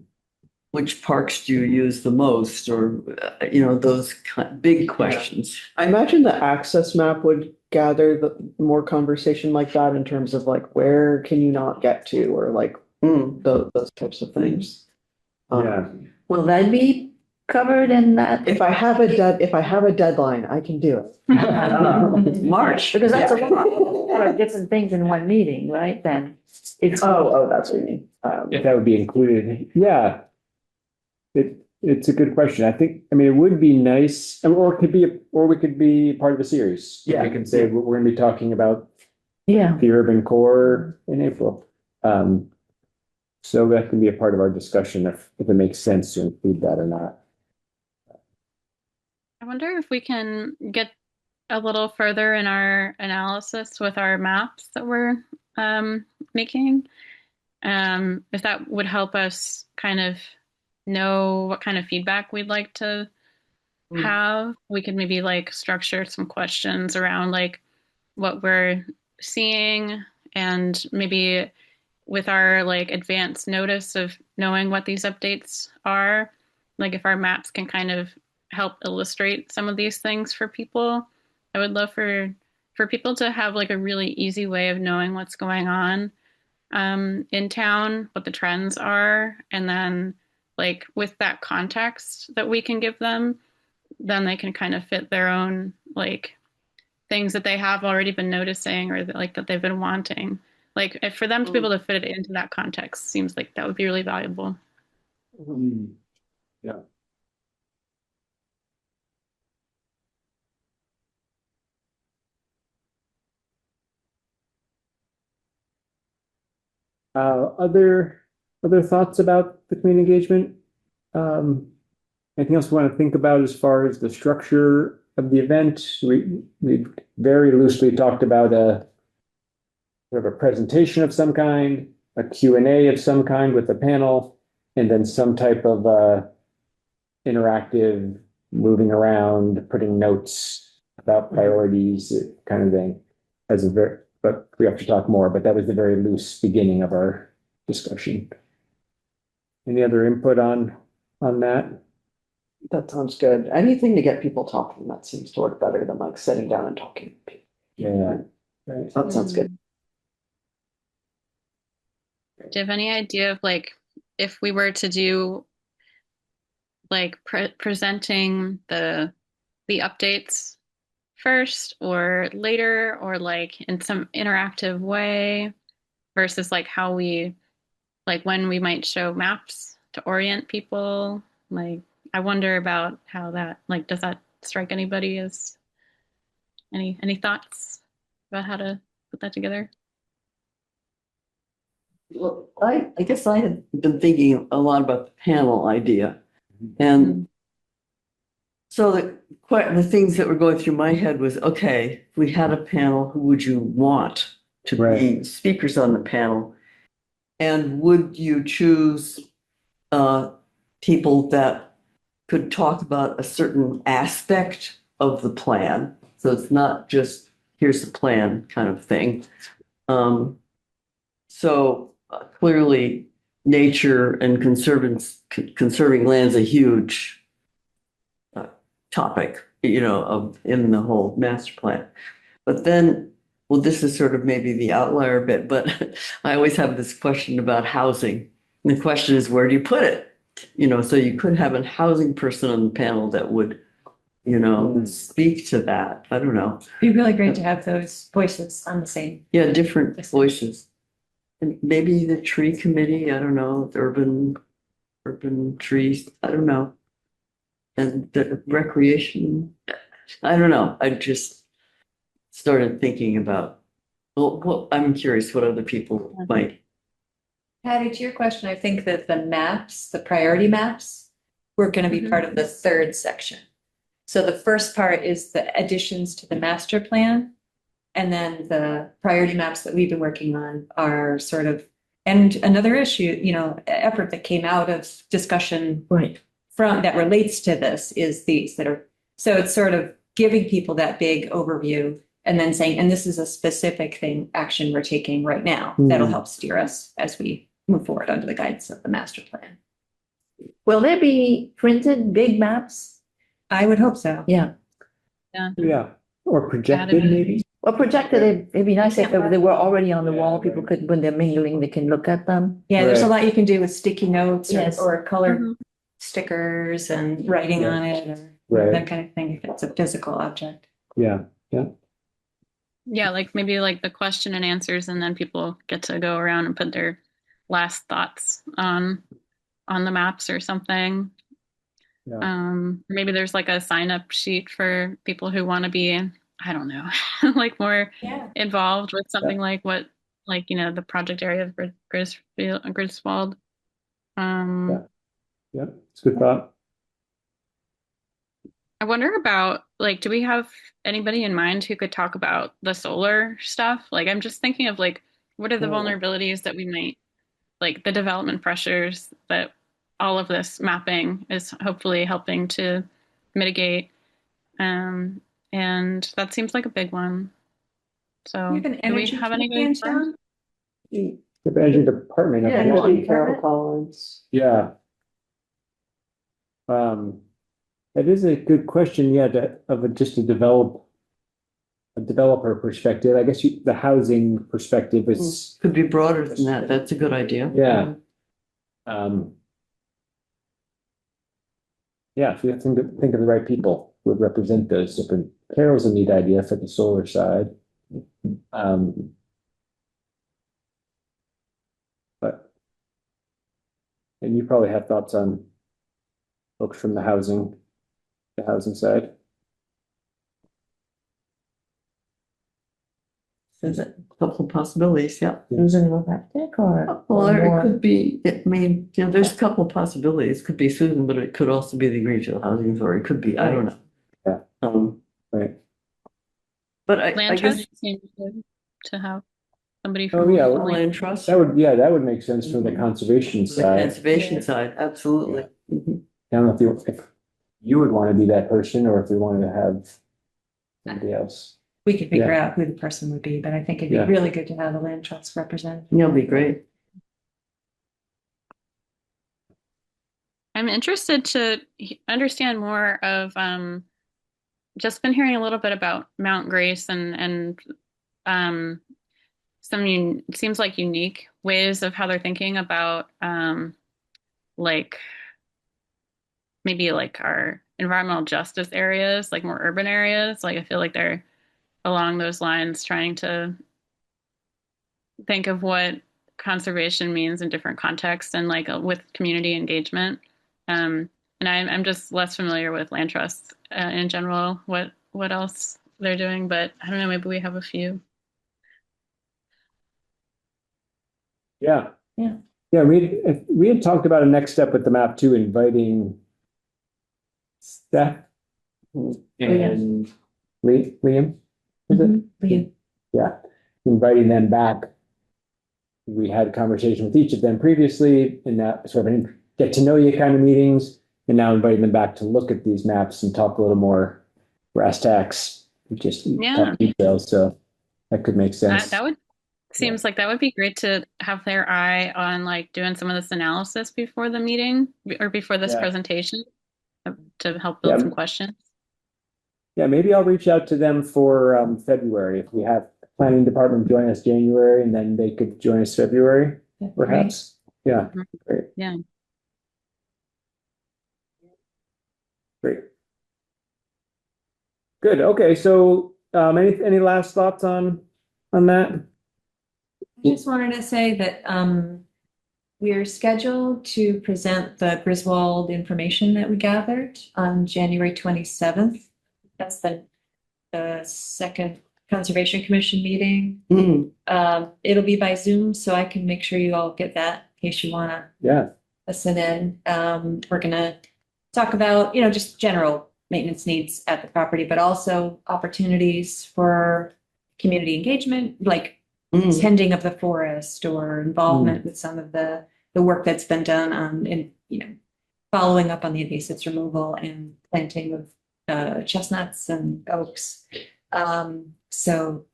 which parks do you use the most or, those big questions. I imagine the access map would gather the more conversation like that in terms of like, where can you not get to, or like those types of things. Yeah. Will that be covered in that? If I have a deadline, I can do it. March. Because that's a lot of different things in one meeting, right? Then it's. Oh, that's what you mean. If that would be included, yeah. It's a good question. I mean, it would be nice, or we could be part of a series. Yeah. We can say we're gonna be talking about Yeah. the urban core in April. So that can be a part of our discussion if it makes sense to include that or not. I wonder if we can get a little further in our analysis with our maps that we're making. If that would help us kind of know what kind of feedback we'd like to have, we could maybe like structure some questions around like what we're seeing and maybe with our like advance notice of knowing what these updates are, like if our maps can kind of help illustrate some of these things for people. I would love for people to have like a really easy way of knowing what's going on in town, what the trends are, and then like with that context that we can give them, then they can kind of fit their own like things that they have already been noticing or that, like that they've been wanting. Like if for them to be able to fit it into that context seems like that would be really valuable. Yeah. Other thoughts about the community engagement? Anything else we want to think about as far as the structure of the event? We very loosely talked about sort of a presentation of some kind, a Q&A of some kind with a panel, and then some type of interactive moving around, putting notes about priorities, kind of thing. But we have to talk more, but that was the very loose beginning of our discussion. Any other input on that? That sounds good. Anything to get people talking, that seems sort of better than like sitting down and talking to people. Yeah. Right. That sounds good. Do you have any idea of like if we were to do like presenting the updates first or later or like in some interactive way versus like how we like when we might show maps to orient people? Like I wonder about how that like does that strike anybody as any thoughts about how to put that together? Well, I guess I had been thinking a lot about the panel idea. And so the things that were going through my head was, okay, if we had a panel, who would you want to Right. be speakers on the panel? And would you choose people that could talk about a certain aspect of the plan? So it's not just, here's the plan kind of thing. So clearly, nature and conserving land's a huge topic, in the whole master plan. But then, well, this is sort of maybe the outlier bit, but I always have this question about housing. And the question is, where do you put it? So you could have a housing person on the panel that would, speak to that. I don't know. It'd be really great to have those voices on the same. Yeah, different voices. And maybe the tree committee, I don't know, urban trees, I don't know. And the recreation, I don't know. I just started thinking about, well, I'm curious what other people might. Patty, to your question, I think that the maps, the priority maps, were going to be part of the third section. So the first part is the additions to the master plan. And then the priority maps that we've been working on are sort of, and another issue, effort that came out of discussion Right. from that relates to this is these that are, so it's sort of giving people that big overview and then saying, and this is a specific action we're taking right now that'll help steer us as we move forward under the guidance of the master plan. Will there be printed big maps? I would hope so. Yeah. Yeah, or projected maybe. Well, projected, it'd be nice if they were already on the wall, people could, when they're mingling, they can look at them. Yeah, there's a Right. lot you can do with sticky notes Yes. or colored Mhm. stickers and writing Yeah. on it or Right. that kind of thing if it's a physical object. Yeah, Yeah, like maybe like the question and answers, and then people get to go around and put their last thoughts on the maps or something. yeah. Maybe there's like a sign up sheet for people who want to be, I don't know, like more Yeah. involved with something like what, like, the project area of Griswold. Yeah. Yeah, it's a good thought. I wonder about, like, do we have anybody in mind who could talk about the solar stuff? Like, I'm just thinking of like, what are the vulnerabilities that we might, like the development pressures that all of this mapping is hopefully helping to mitigate. And that seems like a big one. So You have an do we energy have anybody? hands down? The energy department. I Yeah, think. energy. Carol Collins. Yeah. That is a good question. Yeah, just to develop a developer perspective. I guess the housing perspective is, Could be broader than that. That's a good idea. yeah. Yeah, if you think of the right people who would represent those different. Carol's a neat idea for the solar side. But, and you probably have thoughts on folks from the housing side. There's a couple of possibilities, yeah. Susan Rovacek or? Well, it more? could be, there's a couple of possibilities. It could be Susan, but it could also be the Greenfield Housing Authority. It could be, I don't know. Yeah. Right. But I Land guess trust seems good to have somebody Oh, from yeah, the land trust, that would make sense for the conservation the side. conservation side, absolutely. Mhm. I don't know if you would want to be that person or if we wanted to have somebody else. We could figure Yeah. out who the person would be, but I think it'd Yeah. be really good to have the land trust represented. That'll be great. I'm interested to understand more of just been hearing a little bit about Mount Grace and some seems like unique ways of how they're thinking about like maybe like our environmental justice areas, like more urban areas. Like I feel like they're along those lines trying to think of what conservation means in different contexts and like with community engagement. And I'm just less familiar with land trusts in general, what else they're doing, but I don't know, maybe we have a few. Yeah. Yeah. Yeah, we had talked about a next step with the map too, inviting Steph and Liam. Is it? Liam. Yeah. inviting them back. We had a conversation with each of them previously in that sort of get to know you kind of meetings, and now inviting them back to look at these maps and talk a little more brass tacks, just Yeah. talk details. So that could make sense. That would seems like that would be great to have their eye on like doing some of this analysis before the meeting or before this Yeah. presentation to help build Yeah. some questions. Yeah, maybe I'll reach out to them for February. If we have planning department join us January, and then they could join us February, perhaps. Yeah, Mhm. great. Yeah. Great. Good. Okay, so any last thoughts on that? I just wanted to say that we're scheduled to present the Griswold information that we gathered on January 27th. That's the second Conservation Commission meeting. It'll be by Zoom, so I can make sure you all get that in case you want to Yeah. listen in. We're gonna talk about, just general maintenance needs at the property, but also opportunities for community engagement, like tending of the forest or involvement with some of the work that's been done on, following up on the invasives removal and planting of chestnuts and oaks. So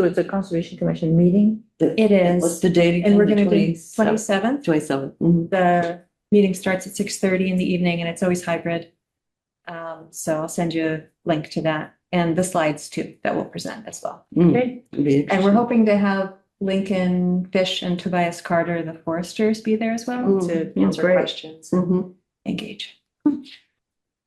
it's a Conservation Commission meeting? it is. What's the date again? And we're The gonna do 27th? 27th. 27th. The meeting starts at 6:30 in the evening and it's always hybrid. So I'll send you a link to that and the slides too that we'll present as well. Okay. And we're hoping to have Lincoln Fish and Tobias Carter, the foresters, be there as well to answer great. questions, Mm-hmm. engage.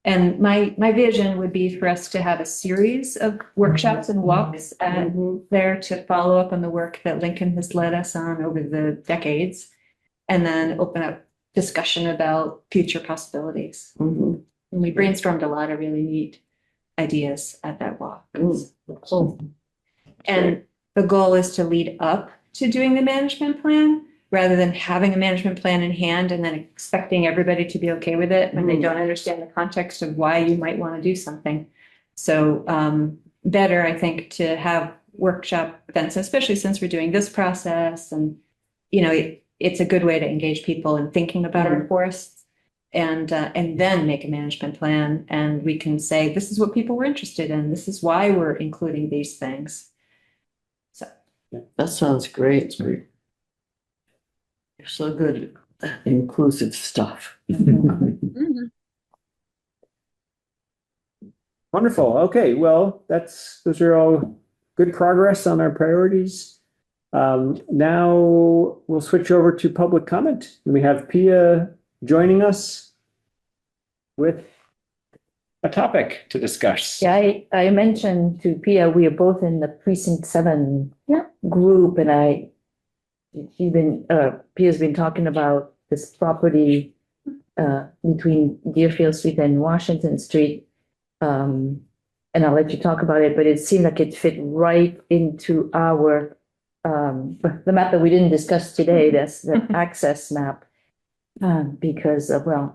And my vision would be for us to have a series of workshops and walks there to follow up on the work that Lincoln has led us on over the decades, and then open up discussion about future possibilities. And we brainstormed a lot of really neat ideas at that walk. And the goal is to lead up to doing the management plan rather than having a management plan in hand and then expecting everybody to be okay with it when they don't understand the context of why you might want to do something. So better, I think, to have workshop events, especially since we're doing this process. And, it's a good way to engage people in thinking about our forests and then make a management plan. And we can say, this is what people were interested in. This is why we're including these things. So That sounds great. You're so good at inclusive stuff. Mhm. Wonderful. Okay, well, those are all good progress on our priorities. Now we'll switch over to public comment. We have Pia joining us with a topic to discuss. Yeah, I mentioned to Pia, we are both in the precinct 7 group, and Pia's been talking about this property between Deerfield Street and Washington Street. And I'll let you talk about it, but it seemed like it fit right into our the map that we didn't discuss today. That's the access map. Because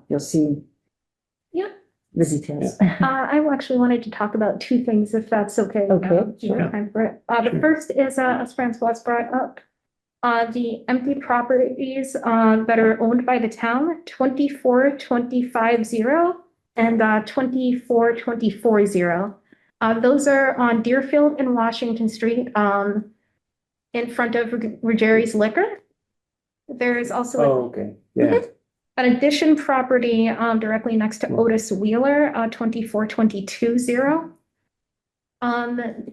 you'll see the details. I actually wanted to talk about two things, if that's okay. Okay, Do you have time for it? The first is, as Francois brought up, the empty properties that are owned by the town, 24250 and 24240. Those are on Deerfield and Washington Street, in front of Ruggieri's Liquor. There's also Okay. Yeah. an addition property directly next to Otis Wheeler, 24220.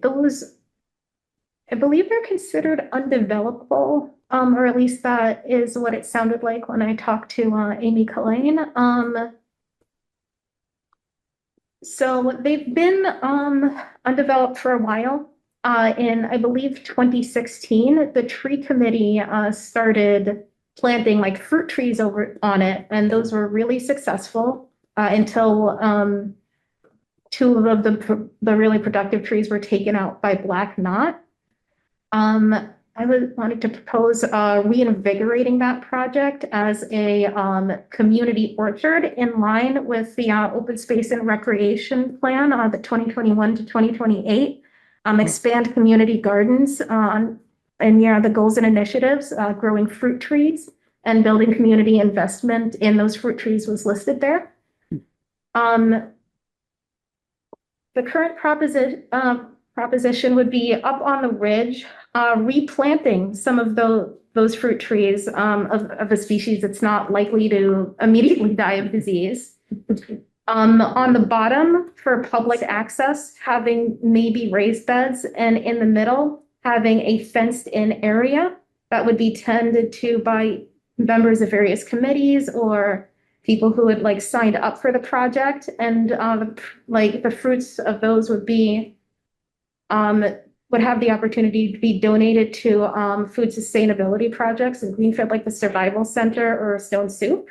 Those, I believe, are considered undevelopable, or at least that is what it sounded like when I talked to Amy Collane. So they've been undeveloped for a while. In, I believe, 2016, the tree committee started planting like fruit trees over on it, and those were really successful until two of the really productive trees were taken out by black knot. I wanted to propose reinvigorating that project as a community orchard in line with the open space and recreation plan, the 2021 to 2028. expand community gardens and the goals and initiatives, growing fruit trees and building community investment in those fruit trees was listed there. The current proposition would be up on the ridge, replanting some of those fruit trees of a species that's not likely to immediately die of disease. On the bottom for public access, having maybe raised beds, and in the middle, having a fenced in area that would be tended to by members of various committees or people who had like signed up for the project, and the fruits of those would have the opportunity to be donated to food sustainability projects in Greenfield, like the Survival Center or Stone Soup.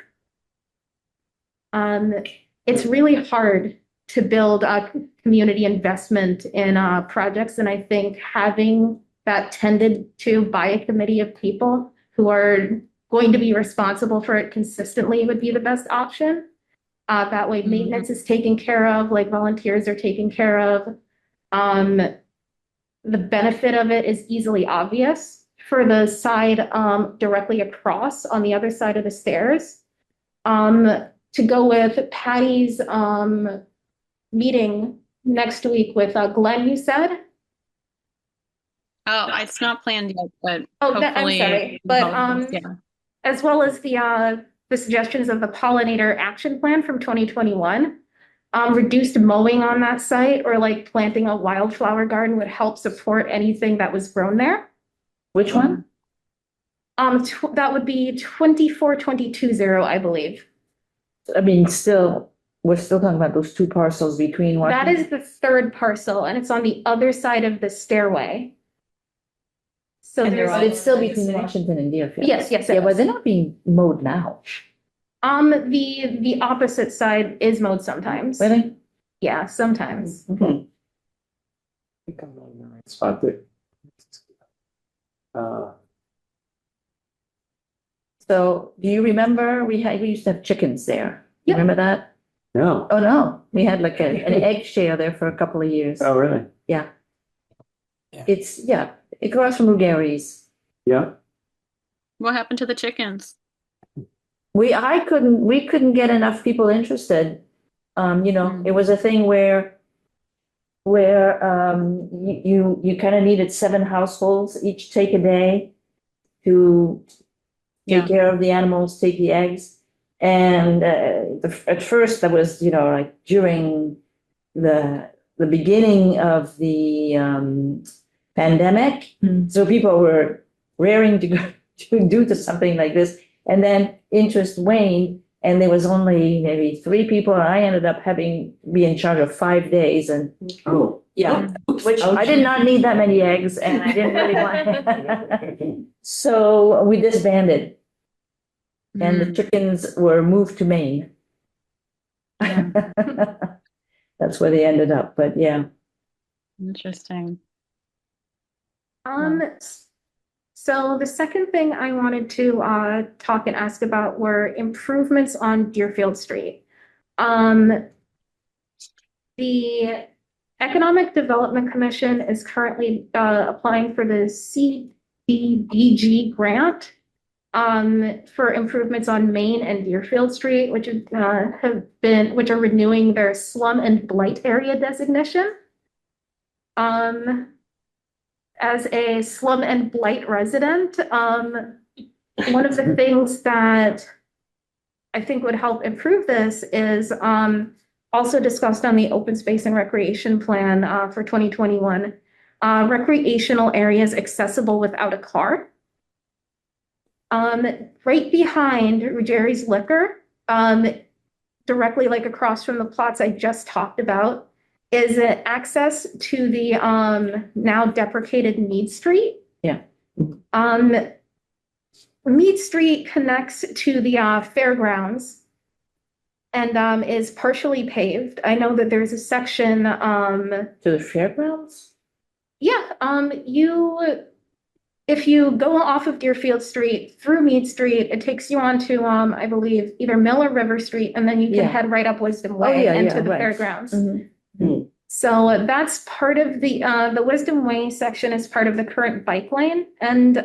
It's really hard to build a community investment in projects, and I think having that tended to by a committee of people who are going to be responsible for it consistently would be the best option. That way maintenance is taken care of, like volunteers are taken care of. The benefit of it is easily obvious. For the side directly across on the other side of the stairs, to go with Patty's meeting next week with Glenn, you said? Oh, it's not planned yet, but I'm hopefully. sorry, but Yeah. as well as the suggestions of the pollinator action plan from 2021. Reduced mowing on that site or like planting a wildflower garden would help support anything that was grown there. Which one? That would be 24220, I believe. I mean, we're still talking about those two parcels between what? That is the third parcel, and it's on the other side of the stairway. So And they're there's, But it's still between Washington and Deerfield. yes, Yeah, but they're not being mowed now. the opposite side is mowed sometimes. Really? Yeah, sometimes. I think I'm on the right spot there. So do you remember we used to have chickens there? You Yep. Remember that? No. Oh, no, we had like an egg share there for a couple of years. Oh, really? It's, across from Ruggeri's. Yeah. What happened to the chickens? We couldn't get enough people interested. It was a thing where you kind of needed 7 households, each take a day to take care of the animals, take the eggs. And at first that was, like during the beginning of the pandemic. So people were raring to go to do something like this. And then interest waned, and there was only maybe 3 people, and I ended up be in charge of 5 days, and which I did not need that many eggs, and I didn't really want. So we disbanded, and the chickens were moved to Maine. That's where they ended up, but yeah. Interesting. So the second thing I wanted to talk and ask about were improvements on Deerfield Street. The Economic Development Commission is currently applying for the CDBG grant for improvements on Main and Deerfield Street, which are renewing their slum and blight area designation. As a slum and blight resident, one of the things that I think would help improve this is also discussed on the open space and recreation plan for 2021, recreational areas accessible without a car. Right behind Jerry's Liquor, directly like across from the plots I just talked about, is access to the now deprecated Mead Street. Yeah. Mead Street connects to the fairgrounds and is partially paved. I know that there's a section. To the fairgrounds? If you go off of Deerfield Street through Mead Street, it takes you onto I believe either Mill or River Street, and then you can head right up Wisdom Way into the fairgrounds. So that's part of the Wisdom Way section is part of the current bike lane. And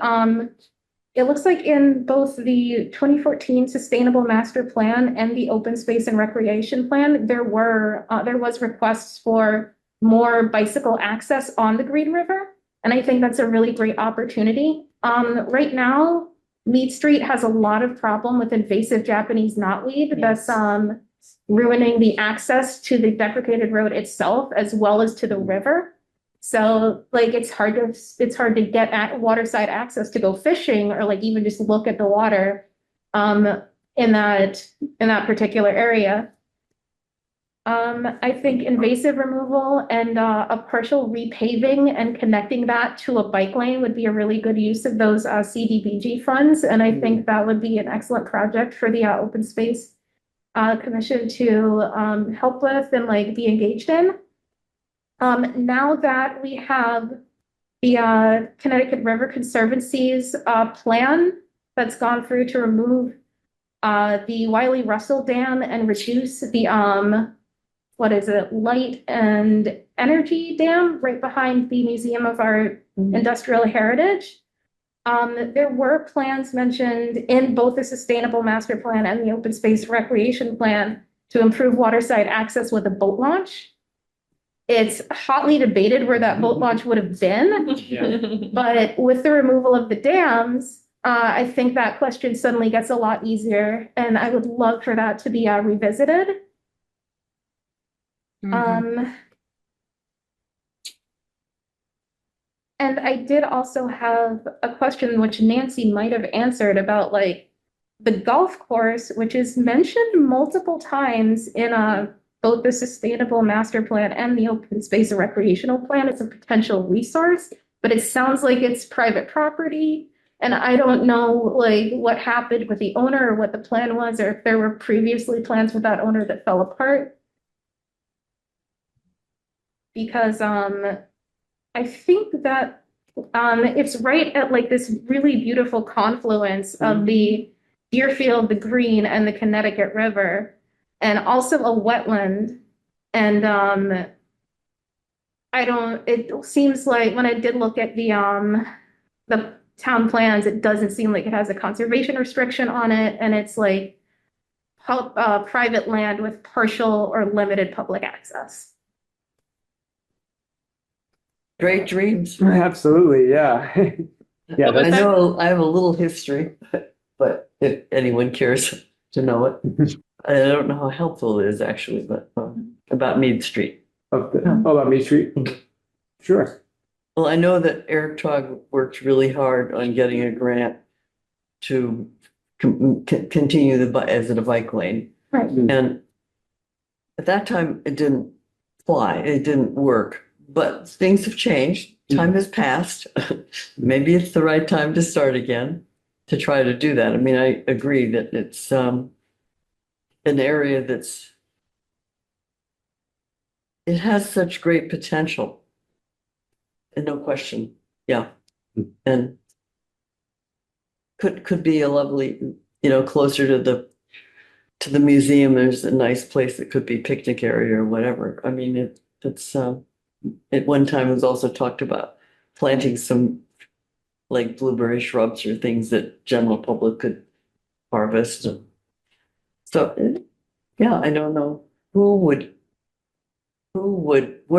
it looks like in both the 2014 Sustainable Master Plan and the Open Space and Recreation Plan, there was requests for more bicycle access on the Green River. And I think that's a really great opportunity. Right now, Mead Street has a lot of problem with invasive Japanese knotweed that's ruining the access to the deprecated road itself as well as to the river. So like it's hard to get at waterside access to go fishing or like even just look at the water in that particular area. I think invasive removal and a partial repaving and connecting that to a bike lane would be a really good use of those CDBG funds. And I think that would be an excellent project for the Open Space Commission to help with and like be engaged in. Now that we have the Connecticut River Conservancy's plan that's gone through to remove the Wiley Russell Dam and reduce the light and energy dam right behind the Museum of Art Industrial Heritage. There were plans mentioned in both the Sustainable Master Plan and the Open Space Recreation Plan to improve waterside access with a boat launch. It's hotly debated where that boat launch would have been, but with the removal of the dams, I think that question suddenly gets a lot easier, and I would love for that to be revisited. And I did also have a question which Nancy might have answered about like the golf course, which is mentioned multiple times in both the Sustainable Master Plan and the Open Space and Recreational Plan as a potential resource, but it sounds like it's private property. And I don't know like what happened with the owner or what the plan was, or if there were previously plans with that owner that fell apart. Because I think that it's right at like this really beautiful confluence of the Deerfield, the Green, and the Connecticut River, and also a wetland. And it seems like when I did look at the town plans, it doesn't seem like it has a conservation restriction on it, and it's like private land with partial or limited public access. Great dreams. Absolutely, yeah. Yeah, I know I have a little history, but if anyone cares to know it, I don't know how helpful it is actually, but about Mead Street. About Mead Street? Sure. Well, I know that Eric Trog worked really hard on getting a grant to continue as a bike lane. Right. And at that time, it didn't fly, it didn't work. But things have changed. Time has passed. Maybe it's the right time to start again to try to do that. I mean, I agree that it's an area it has such great potential. And no question. Yeah. And could be a lovely, closer to the museum. There's a nice place that could be picnic area or whatever. I mean, it's at one time it was also talked about planting some like blueberry shrubs or things that general public could harvest. So yeah, I don't know where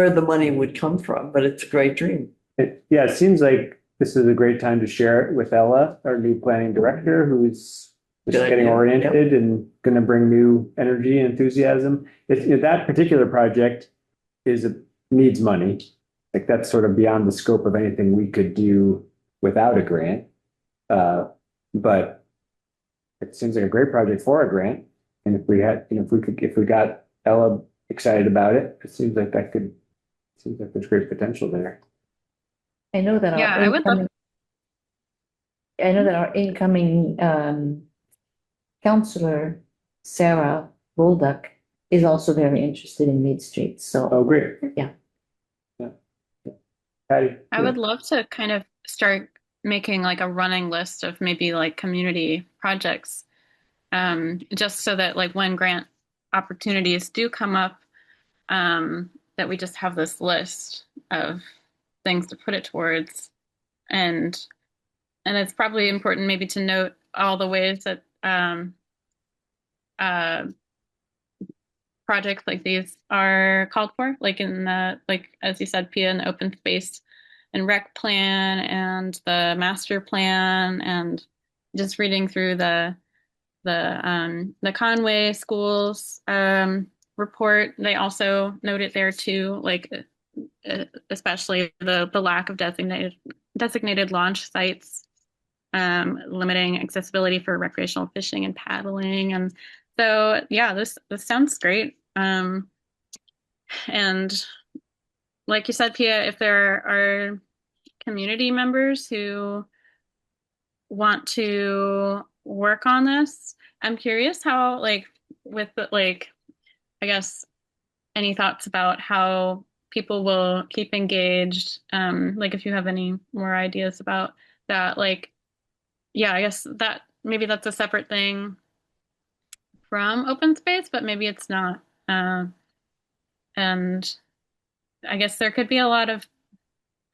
the money would come from, but it's a great dream. It seems like this is a great time to share it with Ella, our new planning director, who's just Good getting idea. oriented and going to bring new energy and enthusiasm. That particular project needs money. Like that's sort of beyond the scope of anything we could do without a grant. But it seems like a great project for a grant. And if we got Ella excited about it, it seems like there's great potential there. I know that Yeah, I would love. our incoming counselor, Sarah Bolduc, is also very interested in Mead Street. So Oh, great. Yeah. Patty? I would love to kind of start making like a running list of maybe like community projects, just so that like when grant opportunities do come up, that we just have this list of things to put it towards. And it's probably important maybe to note all the ways that projects like these are called for, like in the, like, as you said, Pia, in the open space and rec plan and the master plan, and just reading through the Conway schools report. They also note it there too, like especially the lack of designated launch sites, limiting accessibility for recreational fishing and paddling. And so, yeah, this sounds great. And like you said, Pia, if there are community members who want to work on this, I'm curious how, like, with the, like, I guess, any thoughts about how people will keep engaged? Like, if you have any more ideas about that, like, yeah, I guess that maybe that's a separate thing from open space, but maybe it's not. And I guess there could be a lot of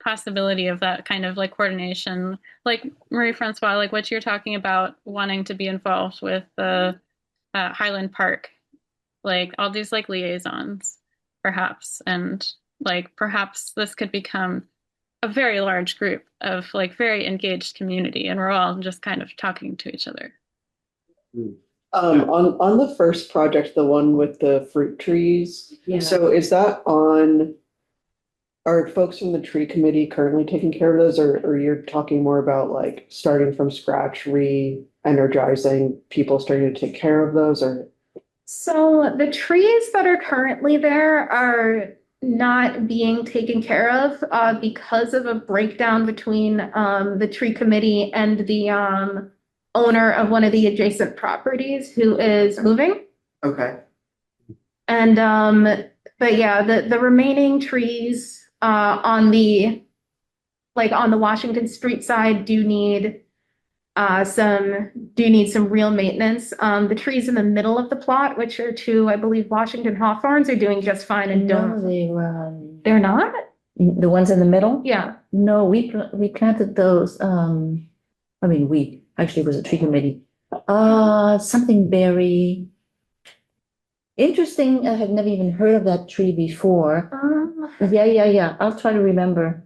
possibility of that kind of like coordination, like Marie-Francois, like what you're talking about, wanting to be involved with the Highland Park, like all these like liaisons, perhaps, and like perhaps this could become a very large group of like very engaged community, and we're all just kind of talking to each other. On the first project, the one with the fruit trees, so is that on? Are folks from the tree committee currently taking care of those, or you're talking more about like starting from scratch, re-energizing people starting to take care of those, or? So the trees that are currently there are not being taken care of because of a breakdown between the tree committee and the owner of one of the adjacent properties who is moving. Okay. And but yeah, the remaining trees on the Washington Street side do need some real maintenance. The trees in the middle of the plot, which are two, I believe, Washington hawthorns, are doing just fine and No, don't. They're not? the ones in the middle? Yeah. No, we planted those, I mean, we, actually it was a tree committee. Something very interesting. I had never even heard of that tree before. Yeah. I'll try to remember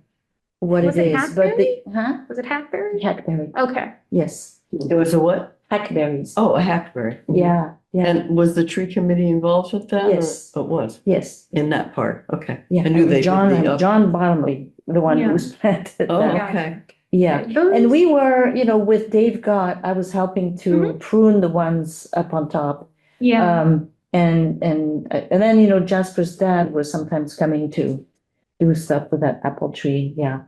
what Was it it is, but the, Was it hackberry? hackberry, Okay. yes, It was a what? hackberries. Oh, a hackberry. Yeah. And was the tree committee involved with that? or- Yes. It was, Yes, in that part, okay. yeah. I knew they would John, be up. John Bottomley, the one Yeah. who was planted Oh, that. okay. Yeah, Those- and we were, with Dave Gott, I was helping to prune the ones up on top. Yeah. And then, Jasper's dad was sometimes coming to do stuff with that apple tree, yeah.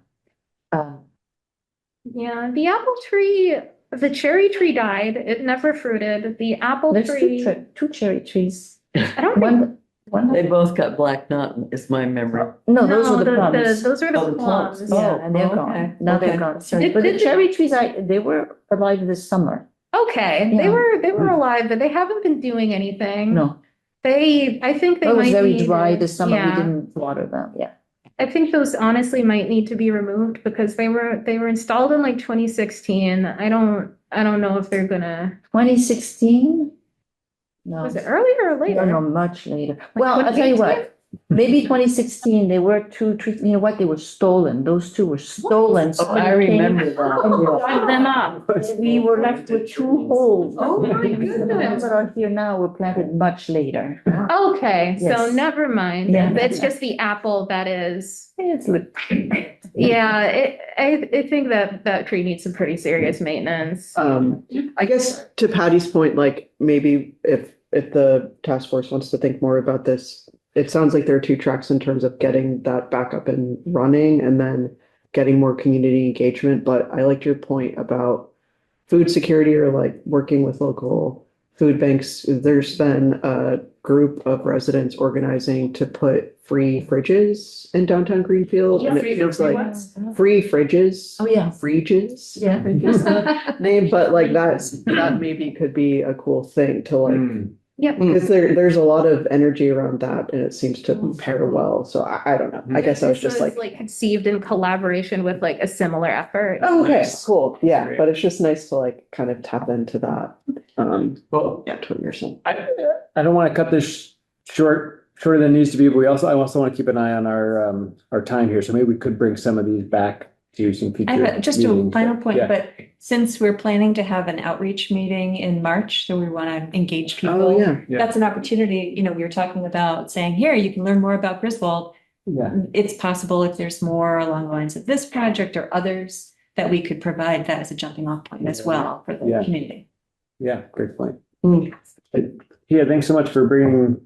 Yeah, the apple tree, the cherry tree died. It never fruited. The apple There's tree, two cherry trees. I don't think. One, They both got black knot, is my memory. no, those were the plums. Those are Oh, the the plums. plums. Oh. Yeah, and they're okay, gone. Now they're okay. gone. Sorry. But the cherry trees, they were alive this summer. Okay, they Yeah. were alive, but they haven't been doing anything. No, I think they it was might very need- dry this summer. We Yeah. didn't water them, yeah. I think those honestly might need to be removed because they were installed in like 2016. I don't know if they're gonna, 2016? No. was it earlier or later? No, much later. Well, I'll tell you 2018? what, maybe 2016, they were two trees, you know what, they were stolen. Those two were stolen. Oh, I Somebody came remember and that. dug them up. We were left with two holes. Oh, my The ones goodness. that are here now were planted much later. Okay, so Yes. never mind. Yeah. It's just the apple that is, It's lit- yeah, I think that tree needs some pretty serious maintenance. I guess to Patty's point, like maybe if the task force wants to think more about this, it sounds like there are two tracks in terms of getting that back up and running and then getting more community engagement. But I liked your point about food security or like working with local food banks. There's been a group of residents organizing to put free fridges in downtown Greenfield, and it feels like free fridges. Oh, yeah. Fridges. Yeah. Name, but like that maybe could be a cool thing to like Yep. Because there's a lot of energy around that and it seems to pair well. So I don't know. I guess I was This just like, conceived in collaboration with like a similar effort. oh, okay, Nice. cool. Yeah, Great. but it's just nice to like kind of tap into that. Well, Yeah, to what you're saying. I don't want to cut this shorter than it needs to be, but I also want to keep an eye on our time here. So maybe we could bring some of these back to some I future. have just a meetings. final point, Yeah. but since we're planning to have an outreach meeting in March, so we want to engage people. Oh, yeah. Yeah. That's an opportunity, we were talking about saying, here, you can learn more about Griswold. Yeah, It's possible if there's more along the lines of this project or others, that we could provide that as a jumping off point as well for the Yeah. community. yeah, great point. Mm. Yeah, thanks so much for bringing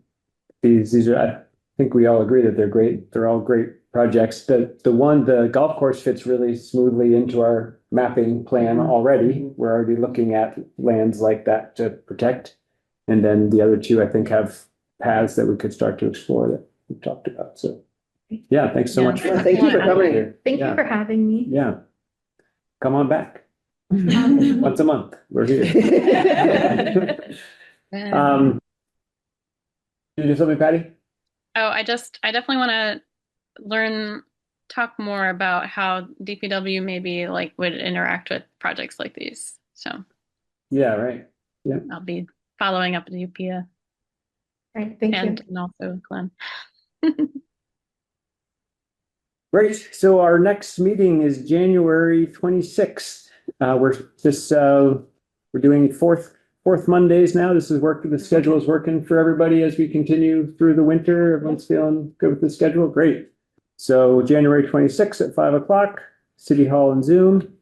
these are, I think we all agree that they're great. They're all great projects. The golf course fits really smoothly into our mapping plan already. We're already looking at lands like that to protect. And then the other two, I think, have paths that we could start to explore that we've talked about. So, yeah, thanks so Yeah. much. Yeah, thank you for coming. Thank you Yeah. for having me. Yeah. Come on back. Once a month, we're here. You do something, Patty? Oh, I definitely want to talk more about how DPW maybe like would interact with projects like these. So Yeah, right. I'll be following up with you, Pia, Right, thank you. and also Glenn. Great. So our next meeting is January 26th. We're doing fourth Mondays now. The schedule is working for everybody as we continue through the winter. Everyone's feeling good with the schedule. Great. So January 26th at 5:00, City Hall and Zoom.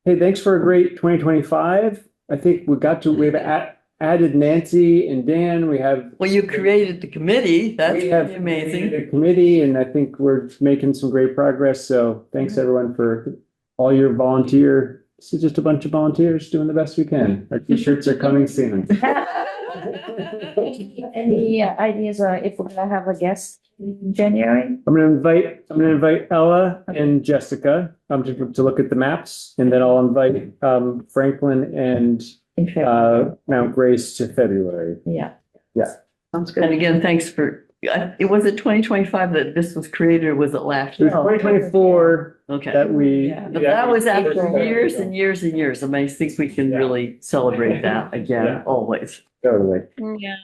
Hey, thanks for a great 2025. I think we've added Nancy and Dan. Well, you created the committee. That's We have pretty amazing. created a committee, and I think we're making some great progress. So thanks everyone for all your volunteer. This is just a bunch of volunteers doing the best we can. Our t-shirts are coming soon. Any ideas if we're gonna have a guest in January? I'm gonna invite Ella and Jessica to look at the maps, and then I'll invite Franklin and In February? Mount Grace to February. Yeah. Sounds And good. again, thanks for, it was it 2025 that this was created, or was it last It was year? 2024 Okay. that we. Yeah. But that was after years and years and years. I mean, I think we can Yeah. really celebrate that again, Yeah. always. Totally. Yeah.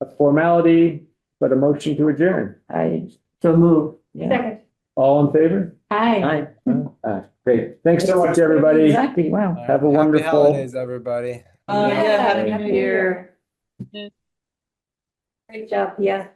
A formality, but a motion to adjourn. So move. Yeah. All in favor? Hi. Aye. Great. Thanks so much, everybody. Exactly, wow. Have a Happy wonderful. holidays, everybody. Yeah, happy New Year. Great job, yeah.